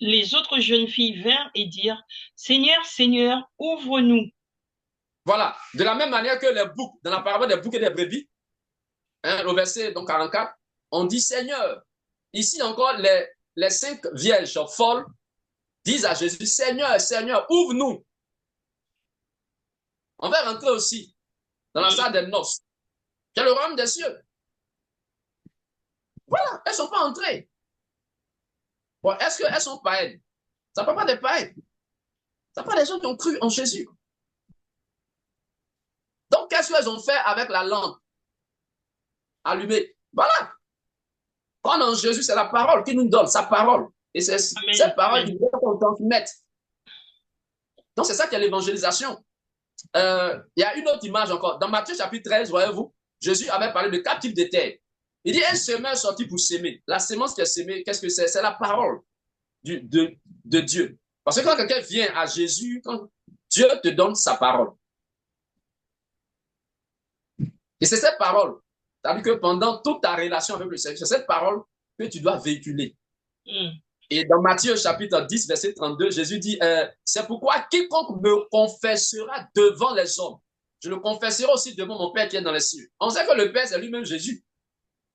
les autres jeunes filles vinrent et dirent, Seigneur, Seigneur, ouvre-nous. Voilà, de la même manière que les boucs, dans la parabole des boucs et des brebis, au verset donc 44, on dit Seigneur. Ici encore, les 5 vierges folles disent à Jésus, Seigneur, Seigneur, ouvre-nous. On va rentrer aussi dans la salle des noces, qui est le royaume des cieux. Voilà, elles ne sont pas entrées. Bon, est-ce qu'elles sont païennes? Ça ne peut pas des païens. Ça ne peut pas des gens qui ont cru en Jésus. Donc, qu'est-ce qu'elles ont fait avec la lampe allumée? Voilà. Quand on est en Jésus, c'est la parole qui nous donne, sa parole. Et c'est cette parole qui doit qu'on transmette. Donc, c'est ça qui est l'évangélisation. Il y a une autre image encore. Dans Matthieu chapitre 13, voyez-vous, Jésus avait parlé de 4 types de terre. Il dit, un semeur sorti pour s'aimer. La sémence qui est sémée, qu'est-ce que c'est? C'est la parole. de Dieu. Parce que quand quelqu'un vient à Jésus, quand Dieu te donne sa parole, et c'est cette parole, c'est-à-dire que pendant toute ta relation avec le Seigneur, c'est cette parole que tu dois véhiculer. Et dans Matthieu chapitre 10, verset 32, Jésus dit, c'est pourquoi quiconque me confessera devant les hommes, je le confesserai aussi devant mon Père qui est dans les cieux. On sait que le Père, c'est lui-même Jésus.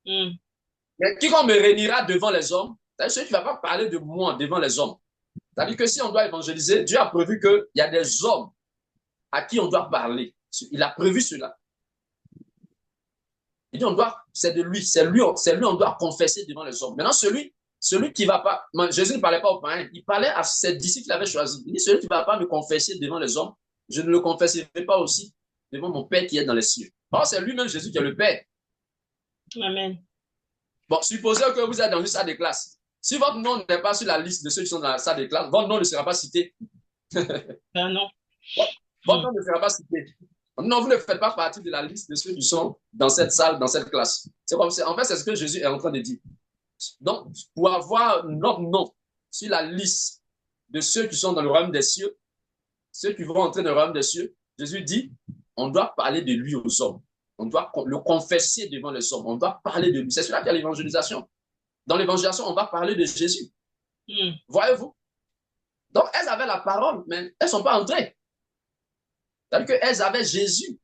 Mais quiconque me réunira devant les hommes, c'est-à-dire que tu ne vas pas parler de moi devant les hommes. C'est-à-dire que si on doit évangéliser, Dieu a prévu qu'il y a des hommes à qui on doit parler. Il a prévu cela. Il dit, c'est de lui, c'est lui, on doit confesser devant les hommes. Maintenant, celui qui ne va pas, Jésus ne parlait pas aux païens, il parlait à ses disciples qu'il avait choisis. Il dit, celui qui ne va pas me confesser devant les hommes, je ne le confesserai pas aussi devant mon Père qui est dans les cieux. Or, c'est lui-même Jésus qui est le Père. Amen. Bon, supposons que vous êtes dans une salle de classe. Si votre nom n'est pas sur la liste de ceux qui sont dans la salle de classe, votre nom ne sera pas cité. Ben non. Votre nom ne sera pas cité. Non, vous ne faites pas partie de la liste de ceux qui sont dans cette salle, dans cette classe. En fait, c'est ce que Jésus est en train de dire. Donc, pour avoir notre nom sur la liste de ceux qui sont dans le royaume des cieux, ceux qui vont entrer dans le royaume des cieux, Jésus dit, on doit parler de lui aux hommes. On doit le confesser devant les hommes. On doit parler de lui. C'est cela qu'il y a l'évangélisation. Dans l'évangélisation, on va parler de Jésus. Voyez-vous? Donc, elles avaient la parole, mais elles ne sont pas entrées. C'est-à-dire qu'elles avaient Jésus.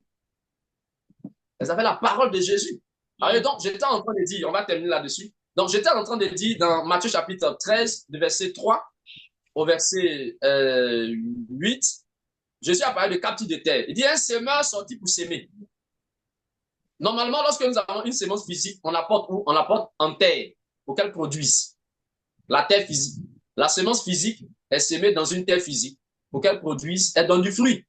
Elles avaient la parole de Jésus. Alors, donc, j'étais en train de dire, on va terminer là-dessus. Donc, j'étais en train de dire dans Matthieu chapitre 13, de verset 3 au verset 8, Jésus a parlé de captif de terre. Il dit, un semeur sorti pour s'aimer. Normalement, lorsque nous avons une semence physique, on l'apporte où? On l'apporte en terre pour qu'elle produise. La terre physique. La semence physique est semée dans une terre physique pour qu'elle produise, elle donne du fruit.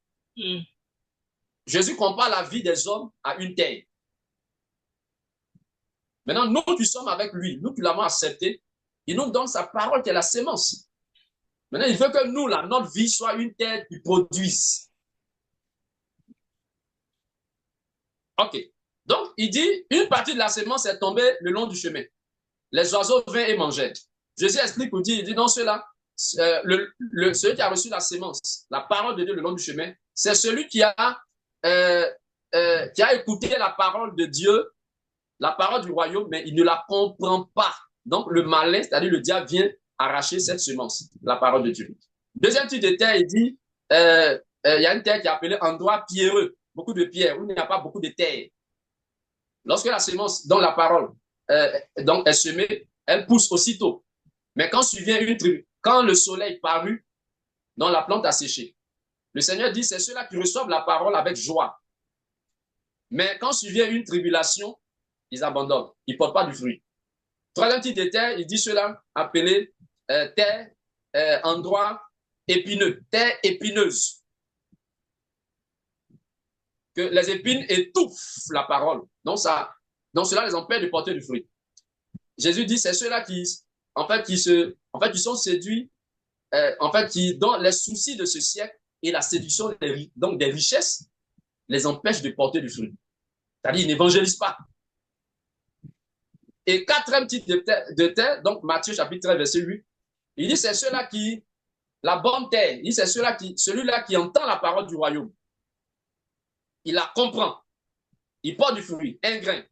Jésus compare la vie des hommes à une terre. Maintenant, nous qui sommes avec lui, nous qui l'avons accepté, il nous donne sa parole qui est la sémence. Maintenant, il veut que nous, là, notre vie soit une terre qui produise. OK. Donc, il dit, une partie de la sémence est tombée le long du chemin. Les oiseaux vinrent et mangèrent. Jésus explique pour dire, il dit, non, celui qui a reçu la sémence, la parole de Dieu le long du chemin, c'est celui qui a écouté la parole de Dieu, la parole du royaume, mais il ne la comprend pas. Donc, le malin, c'est-à-dire le diable, vient arracher cette semence, la parole de Dieu. Deuxième type de terre, il dit, il y a une terre qui est appelée endroit pierreux, beaucoup de pierres, où il n'y a pas beaucoup de terre. Lorsque la semence, dont la parole donc est semée, elle pousse aussitôt. Mais quand quand le soleil parut, donc la plante a séché. Le Seigneur dit, c'est ceux-là qui reçoivent la parole avec joie. Mais quand survient une tribulation, ils abandonnent. Ils ne portent pas du fruit. Troisième type de terre, il dit cela appelé terre, endroit épineux, terre épineuse. Que les épines étouffent la parole. Donc cela les empêche de porter du fruit. Jésus dit, c'est ceux-là qui sont séduits, dont les soucis de ce siècle et la séduction donc des richesses les empêchent de porter du fruit. C'est-à-dire, ils n'évangélisent pas. Et quatrième type de terre, donc Matthieu chapitre 13, verset 8, il dit, c'est ceux-là qui, la bonne terre, il dit, c'est celui-là qui entend la parole du royaume. Il la comprend. Il porte du fruit. Un grain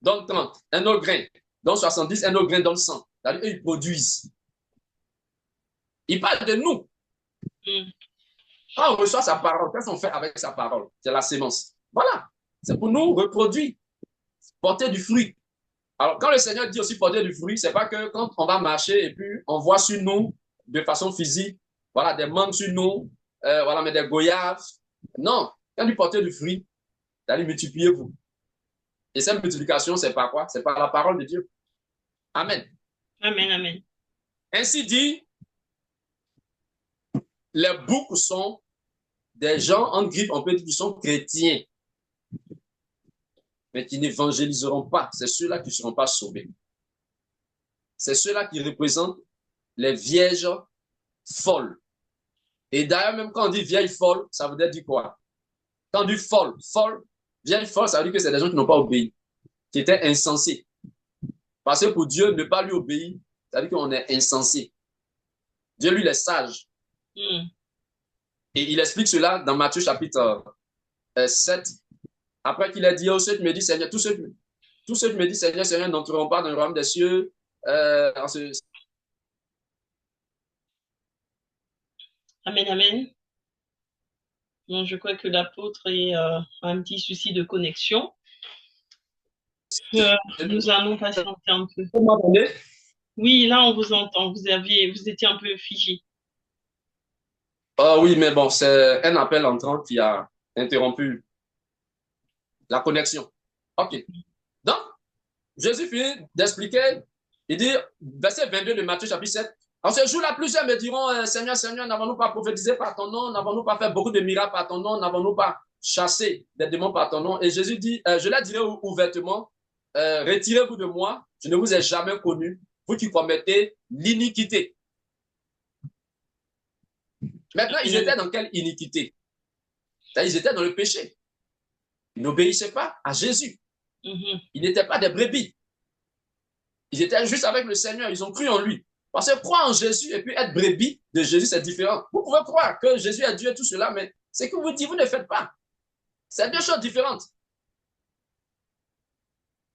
donne 30, un autre grain donne 70, un autre grain donne 100. C'est-à-dire, ils produisent. Il parle de nous. Quand on reçoit sa parole, qu'est-ce qu'on fait avec sa parole? C'est la sémence. Voilà. C'est pour nous reproduire, porter du fruit. Alors, quand le Seigneur dit aussi porter du fruit, c'est pas que quand on va marcher et puis on voit sur nous, de façon physique, voilà, des mangues sur nous, voilà, mais des goyaves. Non. Quand il porter du fruit, c'est-à-dire multipliez-vous. Et cette multiplication, c'est par quoi? C'est par la parole de Dieu. Amen. Amen, amen. Ainsi dit, les boucs sont des gens, en grippe, on peut dire qu'ils sont chrétiens, mais qui n'évangéliseront pas. C'est ceux-là qui ne seront pas sauvés. C'est ceux-là qui représentent les vierges folles. Et d'ailleurs, même quand on dit vieille folle, ça veut dire quoi? Quand on dit folle, vieille folle, ça veut dire que c'est des gens qui n'ont pas obéi, qui étaient insensés. Parce que pour Dieu, ne pas lui obéir, ça veut dire qu'on est insensé. Dieu, lui, il est sage. Mm. Et il explique cela dans Matthieu chapitre 7. Après qu'il a dit, oh, ceux qui me disent Seigneur, tous ceux qui me disent Seigneur, Seigneur, n'entreront pas dans le royaume des cieux. En ce... Amen, amen. Bon, je crois que l'apôtre a un petit souci de connexion. Nous allons patienter un peu. Vous m'entendez? Oui, là, on vous entend. Vous étiez un peu figé. Ah oui, mais bon, c'est un appel entrant qui a interrompu la connexion. OK. Donc, Jésus finit d'expliquer, il dit, verset 22 de Matthieu chapitre 7, en ce jour-là, plusieurs me diront, Seigneur, Seigneur, n'avons-nous pas prophétisé par ton nom? N'avons-nous pas fait beaucoup de miracles par ton nom? N'avons-nous pas chassé des démons par ton nom? Et Jésus dit, je leur dirai ouvertement, retirez-vous de moi, je ne vous ai jamais connu, vous qui commettez l'iniquité. Maintenant, ils étaient dans quelle iniquité? Ils étaient dans le péché. Ils n'obéissaient pas à Jésus. Ils n'étaient pas des brebis. Ils étaient juste avec le Seigneur. Ils ont cru en lui. Parce que croire en Jésus et puis être brebis de Jésus, c'est différent. Vous pouvez croire que Jésus est Dieu et tout cela, mais ce que vous dites, vous ne faites pas. C'est deux choses différentes.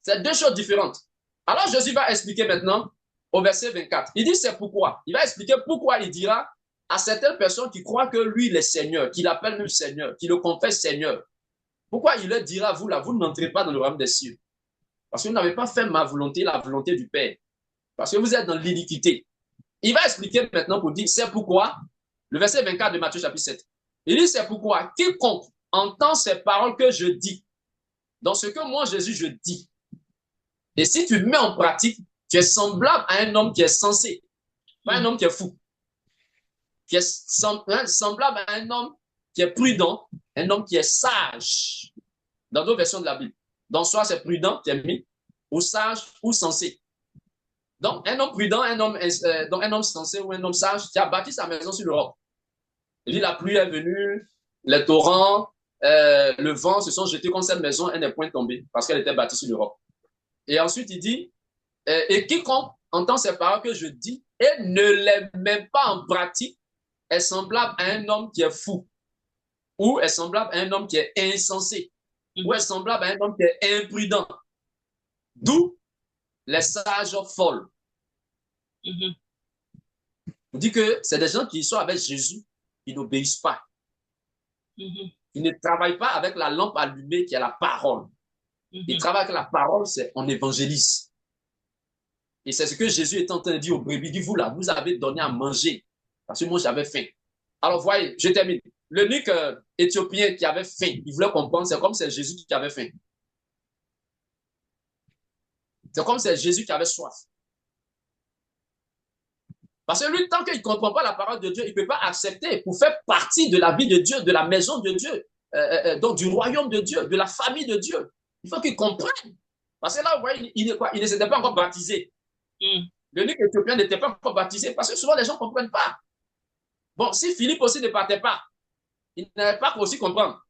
C'est deux choses différentes. Alors Jésus va expliquer maintenant au verset 24. Il dit c'est pourquoi. Il va expliquer pourquoi il dira à certaines personnes qui croient que lui, il est Seigneur, qu'il appelle même Seigneur, qu'il le confesse Seigneur. Pourquoi il leur dira, vous là, vous n'entrez pas dans le royaume des cieux? Parce que vous n'avez pas fait ma volonté, la volonté du Père. Parce que vous êtes dans l'iniquité. Il va expliquer maintenant pour dire, c'est pourquoi, le verset 24 de Matthieu chapitre 7. Il dit, c'est pourquoi quiconque entend ces paroles que je dis, dans ce que moi, Jésus, je dis, et si tu mets en pratique, tu es semblable à un homme qui est sensé, pas un homme qui est fou, qui est semblable à un homme qui est prudent, un homme qui est sage, dans d'autres versions de la Bible. Donc, soit c'est prudent qui est mis, ou sage, ou sensé. Donc, un homme prudent, donc un homme sensé ou un homme sage qui a bâti sa maison sur le roc. Il dit, la pluie est venue, les torrents, le vent se sont jetés contre cette maison, elle n'est point tombée parce qu'elle était bâtie sur le roc. Et ensuite, il dit, et quiconque entend ces paroles que je dis et ne les met pas en pratique est semblable à un homme qui est fou, ou est semblable à un homme qui est insensé, ou est semblable à un homme qui est imprudent. D'où les sages folles. On dit que c'est des gens qui sont avec Jésus, ils n'obéissent pas. Ils ne travaillent pas avec la lampe allumée qui est la parole. Ils travaillent avec la parole, c'est on évangélise. Et c'est ce que Jésus est en train de dire aux brebis. Il dit, vous là, vous avez donné à manger. Parce que moi, j'avais faim. Alors, voyez, je termine. L'eunuque éthiopien qui avait faim, il voulait comprendre, c'est comme c'est Jésus qui avait faim. C'est comme c'est Jésus qui avait soif. Parce que lui, tant qu'il ne comprend pas la parole de Dieu, il ne peut pas accepter pour faire partie de la vie de Dieu, de la maison de Dieu, donc du royaume de Dieu, de la famille de Dieu. Il faut qu'il comprenne. Parce que là, vous voyez, il ne s'était pas encore baptisé. L'eunuque éthiopien n'était pas encore baptisé parce que souvent les gens ne comprennent pas. Bon, si Philippe aussi ne partait pas, il n'avait pas aussi comprendre.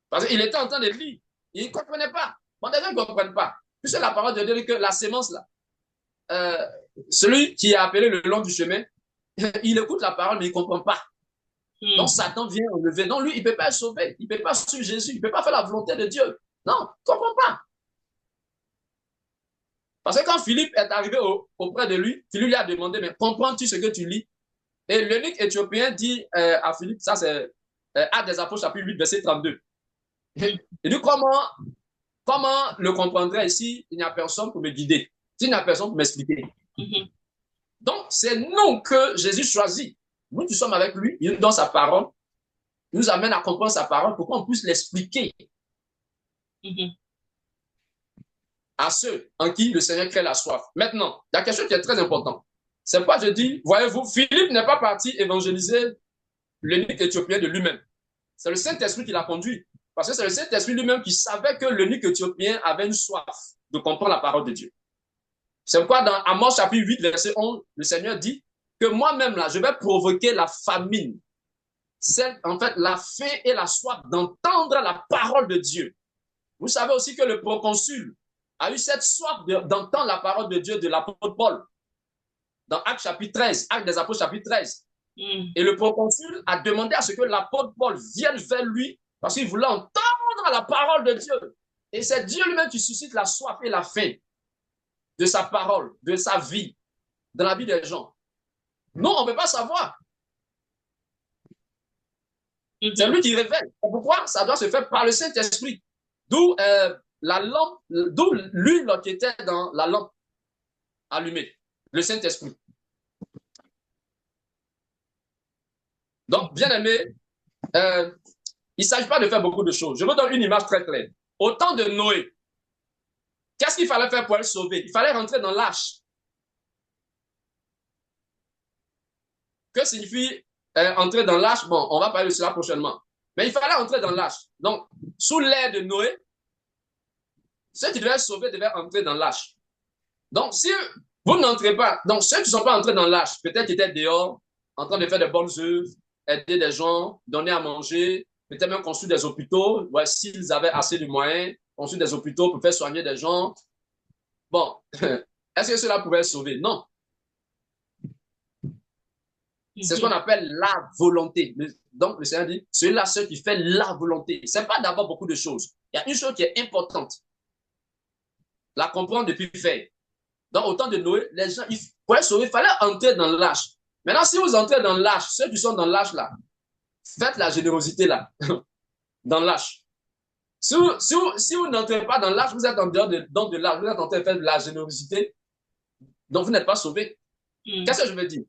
Parce qu'il était en train de lire. Il ne comprenait pas. Bon, les gens ne comprennent pas. Puisque la parole de Dieu dit que la sémence, là, celui qui est appelé le long du chemin, il écoute la parole, mais il ne comprend pas. Donc, Satan vient enlever. Non, lui, il ne peut pas être sauvé. Il ne peut pas suivre Jésus. Il ne peut pas faire la volonté de Dieu. Non, il ne comprend pas. Parce que quand Philippe est arrivé auprès de lui, Philippe lui a demandé, mais comprends-tu ce que tu lis? Et l'eunuque éthiopien dit à Philippe, ça c'est Actes des Apôtres, chapitre 8, verset 32. Il dit, comment le comprendrait ici? Il n'y a personne pour me guider. Il n'y a personne pour m'expliquer. Donc, c'est nous que Jésus choisit. Nous qui sommes avec lui, il nous donne sa parole, il nous amène à comprendre sa parole pour qu'on puisse l'expliquer à ceux en qui le Seigneur crée la soif. Maintenant, il y a quelque chose qui est très important. C'est pourquoi je dis, voyez-vous, Philippe n'est pas parti évangéliser l'eunuque éthiopien de lui-même. C'est le Saint-Esprit qui l'a conduit. Parce que c'est le Saint-Esprit lui-même qui savait que l'eunuque éthiopien avait une soif de comprendre la parole de Dieu. C'est pourquoi dans Amos chapitre 8, verset 11, le Seigneur dit que moi-même, là, je vais provoquer la famine. En fait, la faim et la soif d'entendre la parole de Dieu. Vous savez aussi que le proconsul a eu cette soif d'entendre la parole de Dieu de l'apôtre Paul. dans Actes chapitre 13, Actes des Apôtres chapitre 13. Mm. Et le proconsul a demandé à ce que l'apôtre Paul vienne vers lui parce qu'il voulait entendre la parole de Dieu. Et c'est Dieu lui-même qui suscite la soif et la faim de sa parole, de sa vie, dans la vie des gens. Non, on ne peut pas savoir. C'est lui qui révèle. Pourquoi? Ça doit se faire par le Saint-Esprit. D'où la lampe, d'où l'huile qui était dans la lampe allumée, le Saint-Esprit. Donc, bien aimé, il ne s'agit pas de faire beaucoup de choses. Je vous donne une image très claire. Au temps de Noé, qu'est-ce qu'il fallait faire pour être sauvé? Il fallait rentrer dans l'arche. Que signifie entrer dans l'arche? Bon, on va parler de cela prochainement. Mais il fallait entrer dans l'arche. Donc, sous l'ère de Noé, ceux qui devaient être sauvés devaient entrer dans l'arche. Donc, si vous n'entrez pas, donc ceux qui ne sont pas entrés dans l'arche, peut-être qu'ils étaient dehors, en train de faire de bonnes œuvres, aider des gens, donner à manger, peut-être même construire des hôpitaux, ouais, s'ils avaient assez de moyens, construire des hôpitaux pour faire soigner des gens. Bon, est-ce que cela pouvait être sauvé? Non. C'est ce qu'on appelle la volonté. Donc, le Seigneur dit, celui-là, ceux qui fait la volonté. Ce n'est pas d'abord beaucoup de choses. Il y a une chose qui est importante. La comprendre depuis faire. Donc, au temps de Noé, les gens, pour être sauvés, il fallait entrer dans l'arche. Maintenant, si vous entrez dans l'arche, ceux qui sont dans l'arche là, faites la générosité là, dans l'arche. Si vous n'entrez pas dans l'arche, vous êtes en dehors de l'arche, vous êtes en train de faire de la générosité, donc vous n'êtes pas sauvés. Qu'est-ce que je veux dire?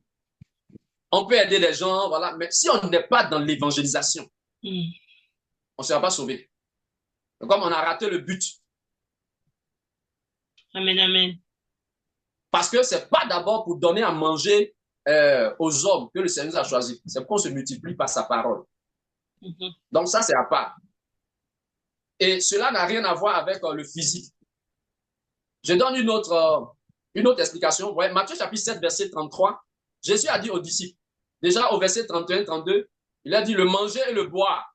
On peut aider les gens, voilà, mais si on n'est pas dans l'évangélisation, on ne sera pas sauvé. Comme on a raté le but. Amen, amen. Parce que ce n'est pas d'abord pour donner à manger aux hommes que le Seigneur a choisi. C'est qu'on se multiplie par sa parole. Donc ça, c'est à part. Et cela n'a rien à voir avec le physique. Je donne une autre explication. Ouais, Matthieu chapitre 7, verset 33. Jésus a dit aux disciples, déjà au verset 31-32, il a dit le manger et le boire.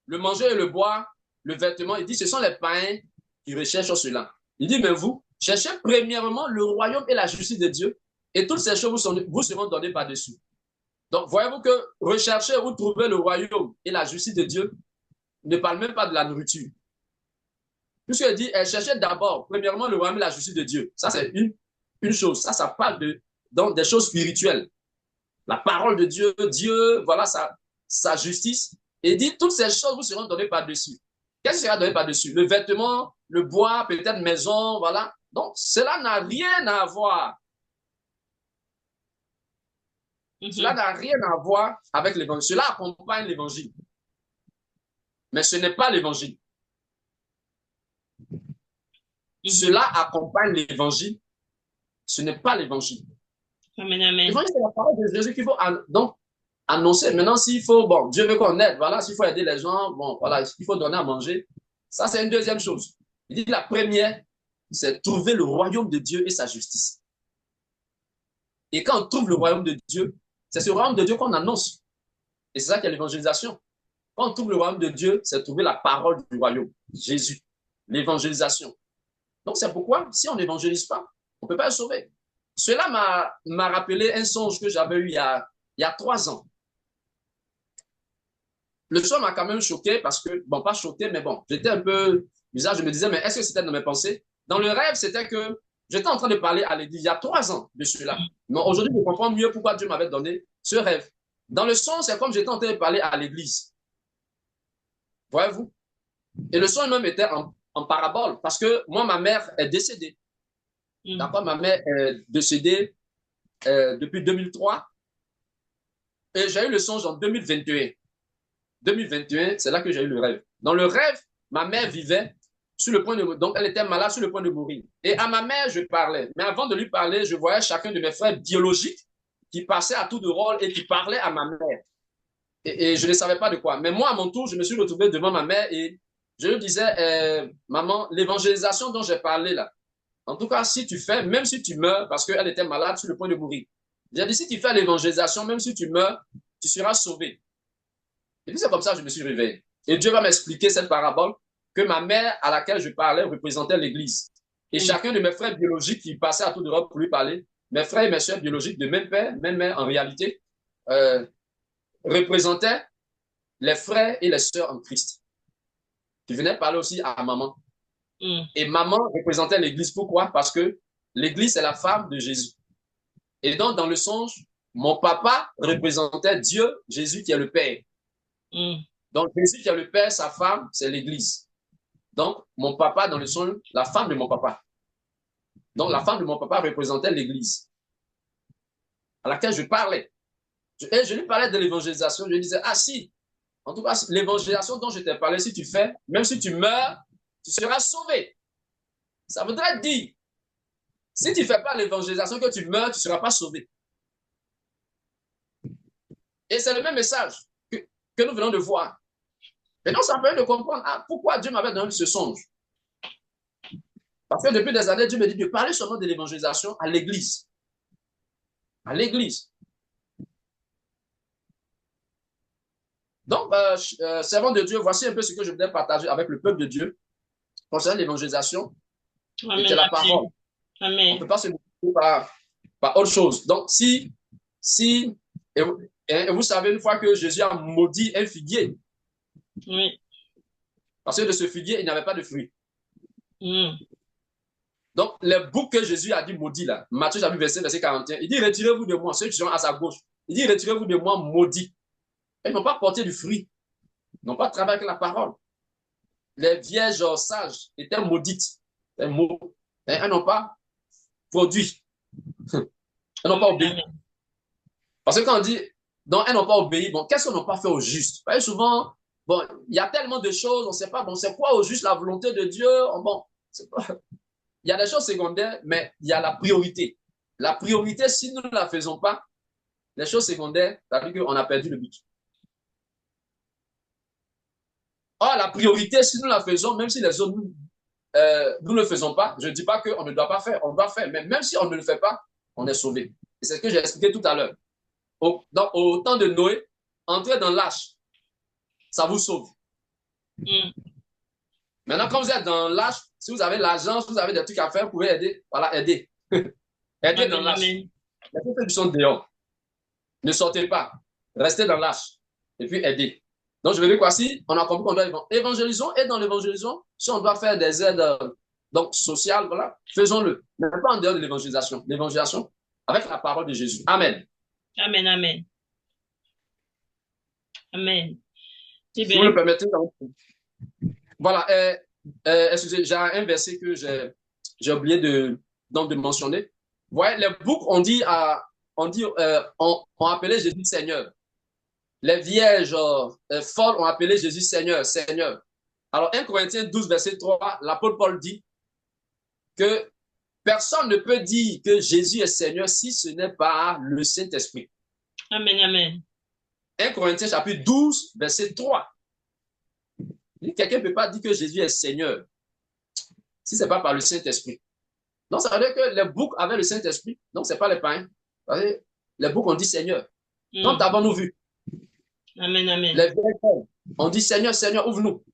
Le manger et le boire, le vêtement, il dit ce sont les païens qui recherchent cela. Il dit, mais vous, cherchez premièrement le royaume et la justice de Dieu, et toutes ces choses vous seront données par-dessus. Donc, voyez-vous que rechercher ou trouver le royaume et la justice de Dieu ne parle même pas de la nourriture. Puisqu'il dit, cherchez d'abord, premièrement, le royaume et la justice de Dieu. Ça, c'est une chose. Ça parle donc des choses spirituelles. La parole de Dieu, Dieu, voilà sa justice. Et il dit, toutes ces choses vous seront données par-dessus. Qu'est-ce qui sera donné par-dessus? Le vêtement, le bois, peut-être maison, voilà. Donc, cela n'a rien à voir. Cela n'a rien à voir avec l'évangile. Cela accompagne l'évangile. Mais ce n'est pas l'évangile. Cela accompagne l'évangile. Ce n'est pas l'évangile. Amen, amen. L'évangile, c'est la parole de Jésus qu'il faut donc annoncer. Maintenant, s'il faut, bon, Dieu veut qu'on aide, voilà, s'il faut aider les gens, bon, voilà, il faut donner à manger. Ça, c'est une deuxième chose. Il dit la première, c'est trouver le royaume de Dieu et sa justice. Et quand on trouve le royaume de Dieu, c'est ce royaume de Dieu qu'on annonce. Et c'est ça qui est l'évangélisation. Quand on trouve le royaume de Dieu, c'est trouver la parole du royaume, Jésus, l'évangélisation. Donc, c'est pourquoi, si on n'évangélise pas, on ne peut pas être sauvé. Cela m'a rappelé un songe que j'avais eu il y a 3 ans. Le songe m'a quand même choqué parce que, bon, pas choqué, mais bon, j'étais un peu bizarre. Je me disais, mais est-ce que c'était dans mes pensées? Dans le rêve, c'était que j'étais en train de parler à l'église il y a 3 ans de cela. Mais aujourd'hui, je comprends mieux pourquoi Dieu m'avait donné ce rêve. Dans le songe, c'est comme j'étais en train de parler à l'église. Voyez-vous? Et le songe même était en parabole parce que moi, ma mère est décédée. D'accord, ma mère est décédée depuis 2003 et j'ai eu le songe en 2021. 2021, c'est là que j'ai eu le rêve. Dans le rêve, ma mère vivait sur le point de donc elle était malade sur le point de mourir. Et à ma mère, je parlais. Mais avant de lui parler, je voyais chacun de mes frères biologiques qui passaient à tour de rôle et qui parlaient à ma mère. Et je ne savais pas de quoi. Mais moi, à mon tour, je me suis retrouvé devant ma mère et je lui disais, maman, l'évangélisation dont j'ai parlé là, en tout cas, si tu fais, même si tu meurs, parce qu'elle était malade sur le point de mourir, j'ai dit, si tu fais l'évangélisation, même si tu meurs, tu seras sauvé. Et puis c'est comme ça que je me suis réveillé. Et Dieu va m'expliquer cette parabole que ma mère à laquelle je parlais représentait l'église. Et chacun de mes frères biologiques qui passait à tour de rôle pour lui parler mes frères et mes sœurs biologiques de même père, même mère en réalité, euh, représentaient les frères et les sœurs en Christ. Qui venaient parler aussi à maman. Mm. Et maman représentait l'Église. Pourquoi? Parce que l'Église, c'est la femme de Jésus. Et donc, dans le songe, mon papa représentait Dieu, Jésus qui est le Père. Mm. Donc, Jésus qui est le Père, sa femme, c'est l'Église. Donc, mon papa, dans le songe, la femme de mon papa. Donc, la femme de mon papa représentait l'Église à laquelle je parlais. Et je lui parlais de l'évangélisation. Je lui disais, ah si, en tout cas, l'évangélisation dont je t'ai parlé, si tu fais, même si tu meurs, tu seras sauvé. Ça voudrait dire, si tu ne fais pas l'évangélisation, que tu meurs, tu ne seras pas sauvé. Et c'est le même message que nous venons de voir. Et donc, ça me permet de comprendre pourquoi Dieu m'avait donné ce songe. Parce que depuis des années, Dieu me dit de parler seulement de l'évangélisation à l'Église. À l'Église. Donc, servant de Dieu, voici un peu ce que je voulais partager avec le peuple de Dieu concernant l'évangélisation. C'était la parole. Amen. On ne peut pas se motiver par autre chose. Donc, et vous savez, une fois que Jésus a maudit un figuier, oui. Parce que de ce figuier, il n'y avait pas de fruits. Mm. Donc, les boucs que Jésus a dit maudits là, Matthieu chapitre verset 41, il dit retirez-vous de moi, ceux qui sont à sa gauche. Il dit retirez-vous de moi, maudits. Ils n'ont pas porté du fruit, ils n'ont pas travaillé avec la parole. Les vierges sages étaient maudites. Elles n'ont pas produit. Elles n'ont pas obéi. Parce que quand on dit, donc elles n'ont pas obéi, bon, qu'est-ce qu'elles n'ont pas fait au juste? Vous voyez, souvent, bon, il y a tellement de choses, on ne sait pas, bon, c'est quoi au juste la volonté de Dieu? Bon, il y a des choses secondaires, mais il y a la priorité. La priorité, si nous ne la faisons pas, les choses secondaires, ça veut dire qu'on a perdu le but. Or, la priorité, si nous la faisons, même si les autres, nous ne le faisons pas, je ne dis pas qu'on ne doit pas faire, on doit faire, mais même si on ne le fait pas, on est sauvé. Et c'est ce que j'ai expliqué tout à l'heure. Au temps de Noé, entrer dans l'arche, ça vous sauve. Mm. Maintenant, quand vous êtes dans l'arche, si vous avez l'argent, si vous avez des trucs à faire, vous pouvez aider. Voilà, aider. Aider dans l'arche. Les personnes qui sont dehors, ne sortez pas. Restez dans l'arche. Et puis aidez. Donc, je veux dire quoi, si on a compris qu'on doit évangéliser, et dans l'évangélisation, si on doit faire des aides donc, sociales, voilà, faisons-le. Mais pas en dehors de l'évangélisation. L'évangélisation avec la parole de Jésus. Amen. Amen, amen. Amen. Si vous me permettez, voilà, excusez, j'ai un verset que j'ai oublié de mentionner. Vous voyez, les boucs ont appelé Jésus Seigneur. Les vierges folles ont appelé Jésus Seigneur, Seigneur. Alors, 1 Corinthiens 12, verset 3, l'apôtre Paul dit que personne ne peut dire que Jésus est Seigneur si ce n'est pas le Saint-Esprit. Amen, amen. 1 Corinthiens chapitre 12, verset 3. Quelqu'un ne peut pas dire que Jésus est Seigneur si ce n'est pas par le Saint-Esprit. Donc, ça veut dire que les boucs avaient le Saint-Esprit. Donc, ce n'est pas les païens. Les boucs ont dit Seigneur. Quand avons-nous vu? Amen, amen. Les vierges ont dit Seigneur, Seigneur, ouvre-nous.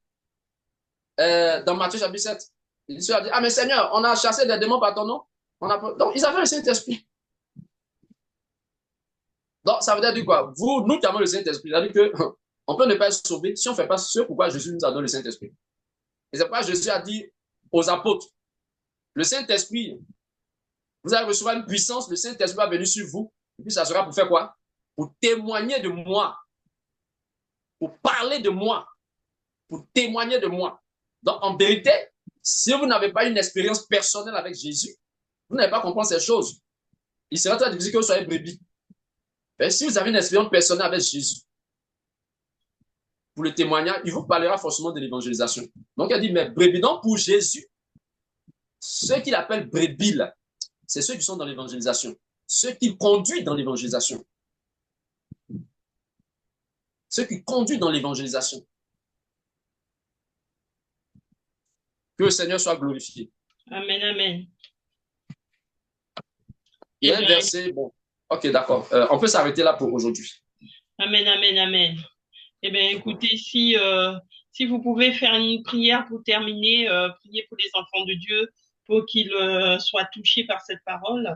Dans Matthieu chapitre 7, il a dit, ah mais Seigneur, on a chassé des démons par ton nom. Donc, ils avaient le Saint-Esprit. Donc, ça veut dire quoi? Nous qui avons le Saint-Esprit, ça veut dire qu'on peut ne pas être sauvé si on ne fait pas ce pourquoi Jésus nous a donné le Saint-Esprit. Et c'est pourquoi Jésus a dit aux apôtres, le Saint-Esprit, vous allez recevoir une puissance, le Saint-Esprit va venir sur vous, et puis ça sera pour faire quoi? Pour témoigner de moi, pour parler de moi, pour témoigner de moi. Donc, en vérité, si vous n'avez pas une expérience personnelle avec Jésus, vous n'allez pas comprendre ces choses. Il sera très difficile que vous soyez brebis. Mais si vous avez une expérience personnelle avec Jésus, pour le témoignage, il vous parlera forcément de l'évangélisation. Donc, il dit, mais brebis, donc pour Jésus, ceux qu'il appelle brebis, là, c'est ceux qui sont dans l'évangélisation. Ceux qui conduisent dans l'évangélisation. Ceux qui conduisent dans l'évangélisation. Que le Seigneur soit glorifié. Amen, amen. Il y a un verset, bon, ok, d'accord. On peut s'arrêter là pour aujourd'hui. Amen, amen, amen. Eh bien, écoutez, si vous pouvez faire une prière pour terminer, prier pour les enfants de Dieu, pour qu'ils soient touchés par cette parole.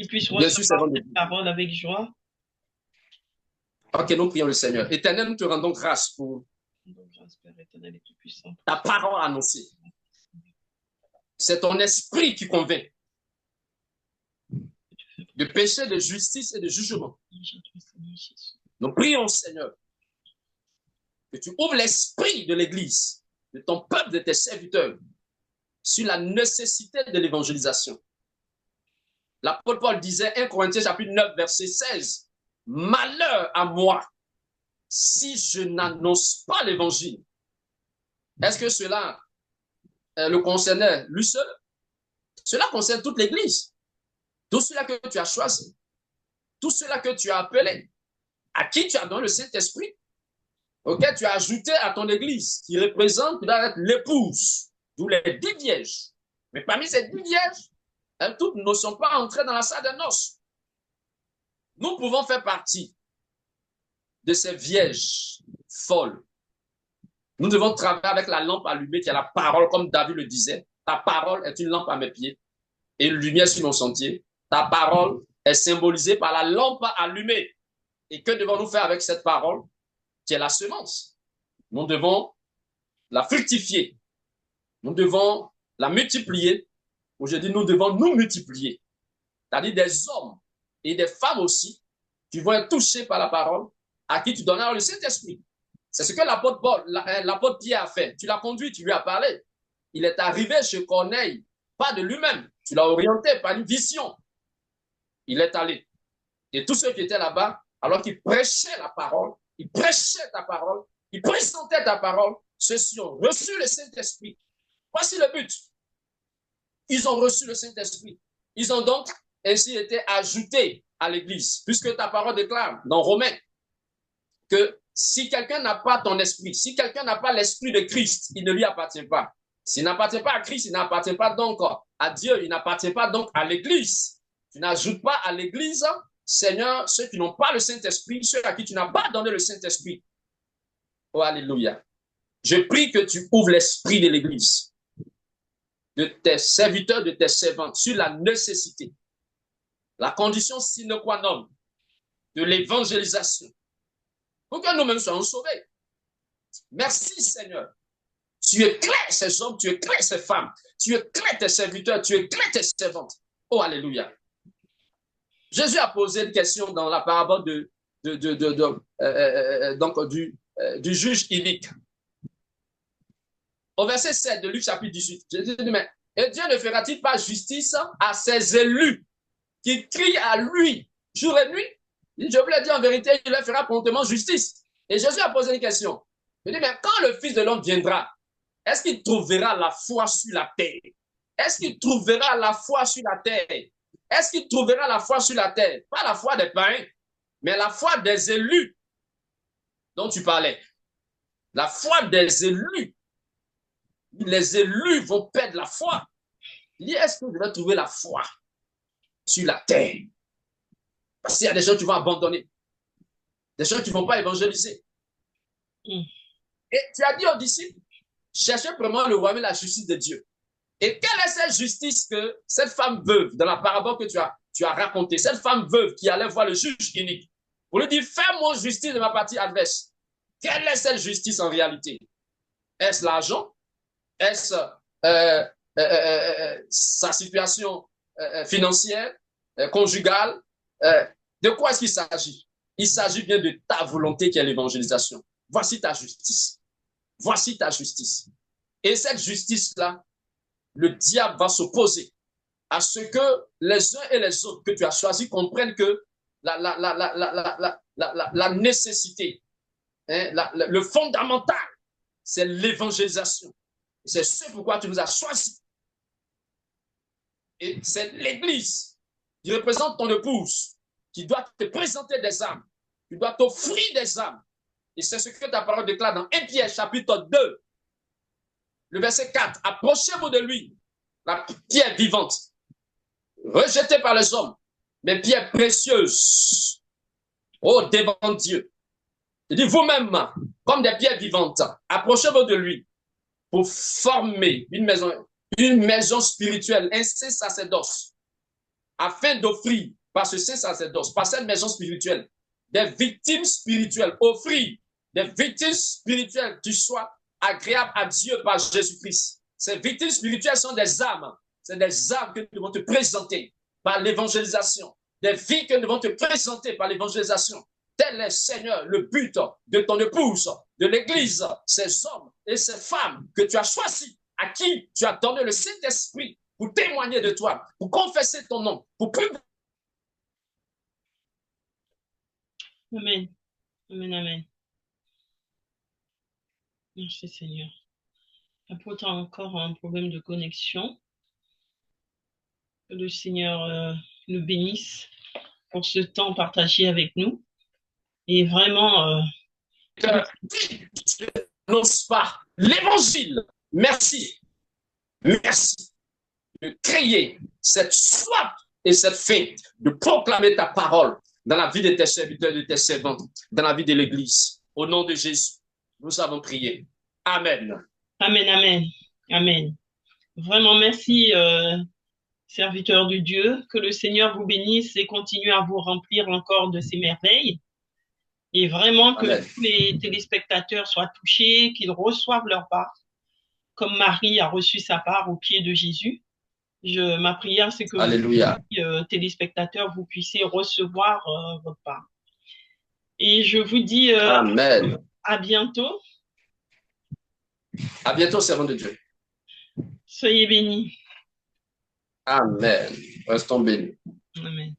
Qu'ils puissent Bien sûr, c'est recevoir bon. cette parole avec joie. Ok, nous prions le Seigneur. Éternel, nous te rendons grâce pour Grâce, Père éternel et tout-puissant. ta parole annoncée. C'est ton esprit qui convainc de péché, de justice et de jugement. Nous prions, Seigneur, que tu ouvres l'esprit de l'Église, de ton peuple, de tes serviteurs, sur la nécessité de l'évangélisation. L'apôtre Paul disait, 1 Corinthiens chapitre 9, verset 16, « Malheur à moi si je n'annonce pas l'évangile. » Est-ce que cela le concernait lui seul? Cela concerne toute l'Église. Tout cela que tu as choisi, tout cela que tu as appelé, à qui tu as donné le Saint-Esprit, auquel tu as ajouté à ton Église, qui représente, qui doit être l'épouse, d'où les 10 vierges. Mais parmi ces 10 vierges, elles toutes ne sont pas entrées dans la salle de noces. Nous pouvons faire partie de ces vierges folles. Nous devons travailler avec la lampe allumée qui est la parole, comme David le disait. Ta parole est une lampe à mes pieds et une lumière sur mon sentier. Ta parole est symbolisée par la lampe allumée. Et que devons-nous faire avec cette parole qui est la semence? Nous devons la fructifier. Nous devons la multiplier. Aujourd'hui, nous devons nous multiplier. C'est-à-dire des hommes et des femmes aussi qui vont être touchés par la parole, à qui tu donneras le Saint-Esprit. C'est ce que l'apôtre Pierre a fait. Tu l'as conduit, tu lui as parlé. Il est arrivé chez Corneille, pas de lui-même. Tu l'as orienté par une vision. Il est allé. Et tous ceux qui étaient là-bas, alors qu'ils prêchaient la parole, ils prêchaient ta parole, ils présentaient ta parole, ceux-ci ont reçu le Saint-Esprit. Voici le but. Ils ont reçu le Saint-Esprit. Ils ont donc ainsi été ajoutés à l'Église, puisque ta parole déclare dans Romains que si quelqu'un n'a pas ton esprit, si quelqu'un n'a pas l'esprit de Christ, il ne lui appartient pas. S'il n'appartient pas à Christ, il n'appartient pas donc à Dieu, il n'appartient pas donc à l'Église. Tu n'ajoutes pas à l'Église, Seigneur, ceux qui n'ont pas le Saint-Esprit, ceux à qui tu n'as pas donné le Saint-Esprit. Oh, alléluia. Je prie que tu ouvres l'esprit de l'Église, de tes serviteurs, de tes servantes, sur la nécessité, la condition sine qua non de l'évangélisation, pour que nous-mêmes soyons sauvés. Merci, Seigneur. Tu éclaires ces hommes, tu éclaires ces femmes, tu éclaires tes serviteurs, tu éclaires tes servantes. Oh, alléluia. Jésus a posé une question dans la parabole du juge inique. Au verset 7 de Luc chapitre 18, Jésus dit, mais et Dieu ne fera-t-il pas justice à ses élus qui crient à lui jour et nuit? Je vous l'ai dit en vérité, il leur fera promptement justice. Et Jésus a posé une question. Il dit, mais quand le Fils de l'homme viendra, est-ce qu'il trouvera la foi sur la terre? Est-ce qu'il trouvera la foi sur la terre? Est-ce qu'il trouvera la foi sur la terre? Pas la foi des païens, mais la foi des élus dont tu parlais. La foi des élus. Les élus vont perdre la foi. Il dit, est-ce que vous devez trouver la foi sur la terre? Parce qu'il y a des gens qui vont abandonner. Des gens qui ne vont pas évangéliser. Et tu as dit aux disciples, cherchez vraiment le royaume et la justice de Dieu. Et quelle est cette justice que cette femme veuve, dans la parabole que tu as racontée, cette femme veuve qui allait voir le juge unique, pour lui dire, fais-moi justice de ma partie adverse. Quelle est cette justice en réalité? Est-ce l'argent? Est-ce sa situation financière, conjugale? De quoi est-ce qu'il s'agit? Il s'agit bien de ta volonté qui est l'évangélisation. Voici ta justice. Voici ta justice. Et cette justice-là, le diable va s'opposer à ce que les uns et les autres que tu as choisis comprennent que la nécessité, hein, le fondamental, c'est l'évangélisation. C'est ce pourquoi tu nous as choisis. Et c'est l'Église qui représente ton épouse, qui doit te présenter des âmes, qui doit t'offrir des âmes. Et c'est ce que ta parole déclare dans 1 Pierre chapitre 2, le verset 4. Approchez-vous de lui, la pierre vivante, rejetée par les hommes, mais pierre précieuse, oh, devant Dieu. Il dit vous-même, comme des pierres vivantes, approchez-vous de lui pour former une maison spirituelle, un saint sacerdoce, afin d'offrir par ce saint sacerdoce, par cette maison spirituelle, des victimes spirituelles, offrir des victimes spirituelles qui soient agréables à Dieu par Jésus-Christ. Ces victimes spirituelles sont des âmes. C'est des âmes que nous devons te présenter par l'évangélisation. Des vies que nous devons te présenter par l'évangélisation. Tel est, Seigneur, le but de ton épouse, de l'Église, ces hommes et ces femmes que tu as choisis, à qui tu as donné le Saint-Esprit pour témoigner de toi, pour confesser ton nom, pour plus. Amen. Amen, amen. Merci Seigneur. L'apôtre a encore un problème de connexion. Que le Seigneur nous bénisse pour ce temps partagé avec nous. Et vraiment, n'ose pas l'évangile. Merci. Merci de créer cette soif et cette faim de proclamer ta parole dans la vie de tes serviteurs, de tes servantes, dans la vie de l'Église. Au nom de Jésus, nous avons prié. Amen. Amen, amen, amen. Vraiment, merci, serviteurs de Dieu. Que le Seigneur vous bénisse et continue à vous remplir encore de ses merveilles. Et vraiment que Amen. Tous les téléspectateurs soient touchés, qu'ils reçoivent leur part, comme Marie a reçu sa part au pied de Jésus. Ma prière, c'est que Alléluia. vous, téléspectateurs, vous puissiez recevoir votre part. Et je vous dis Amen. à bientôt. À bientôt, servant de Dieu. Soyez bénis. Amen. Restons bénis. Amen.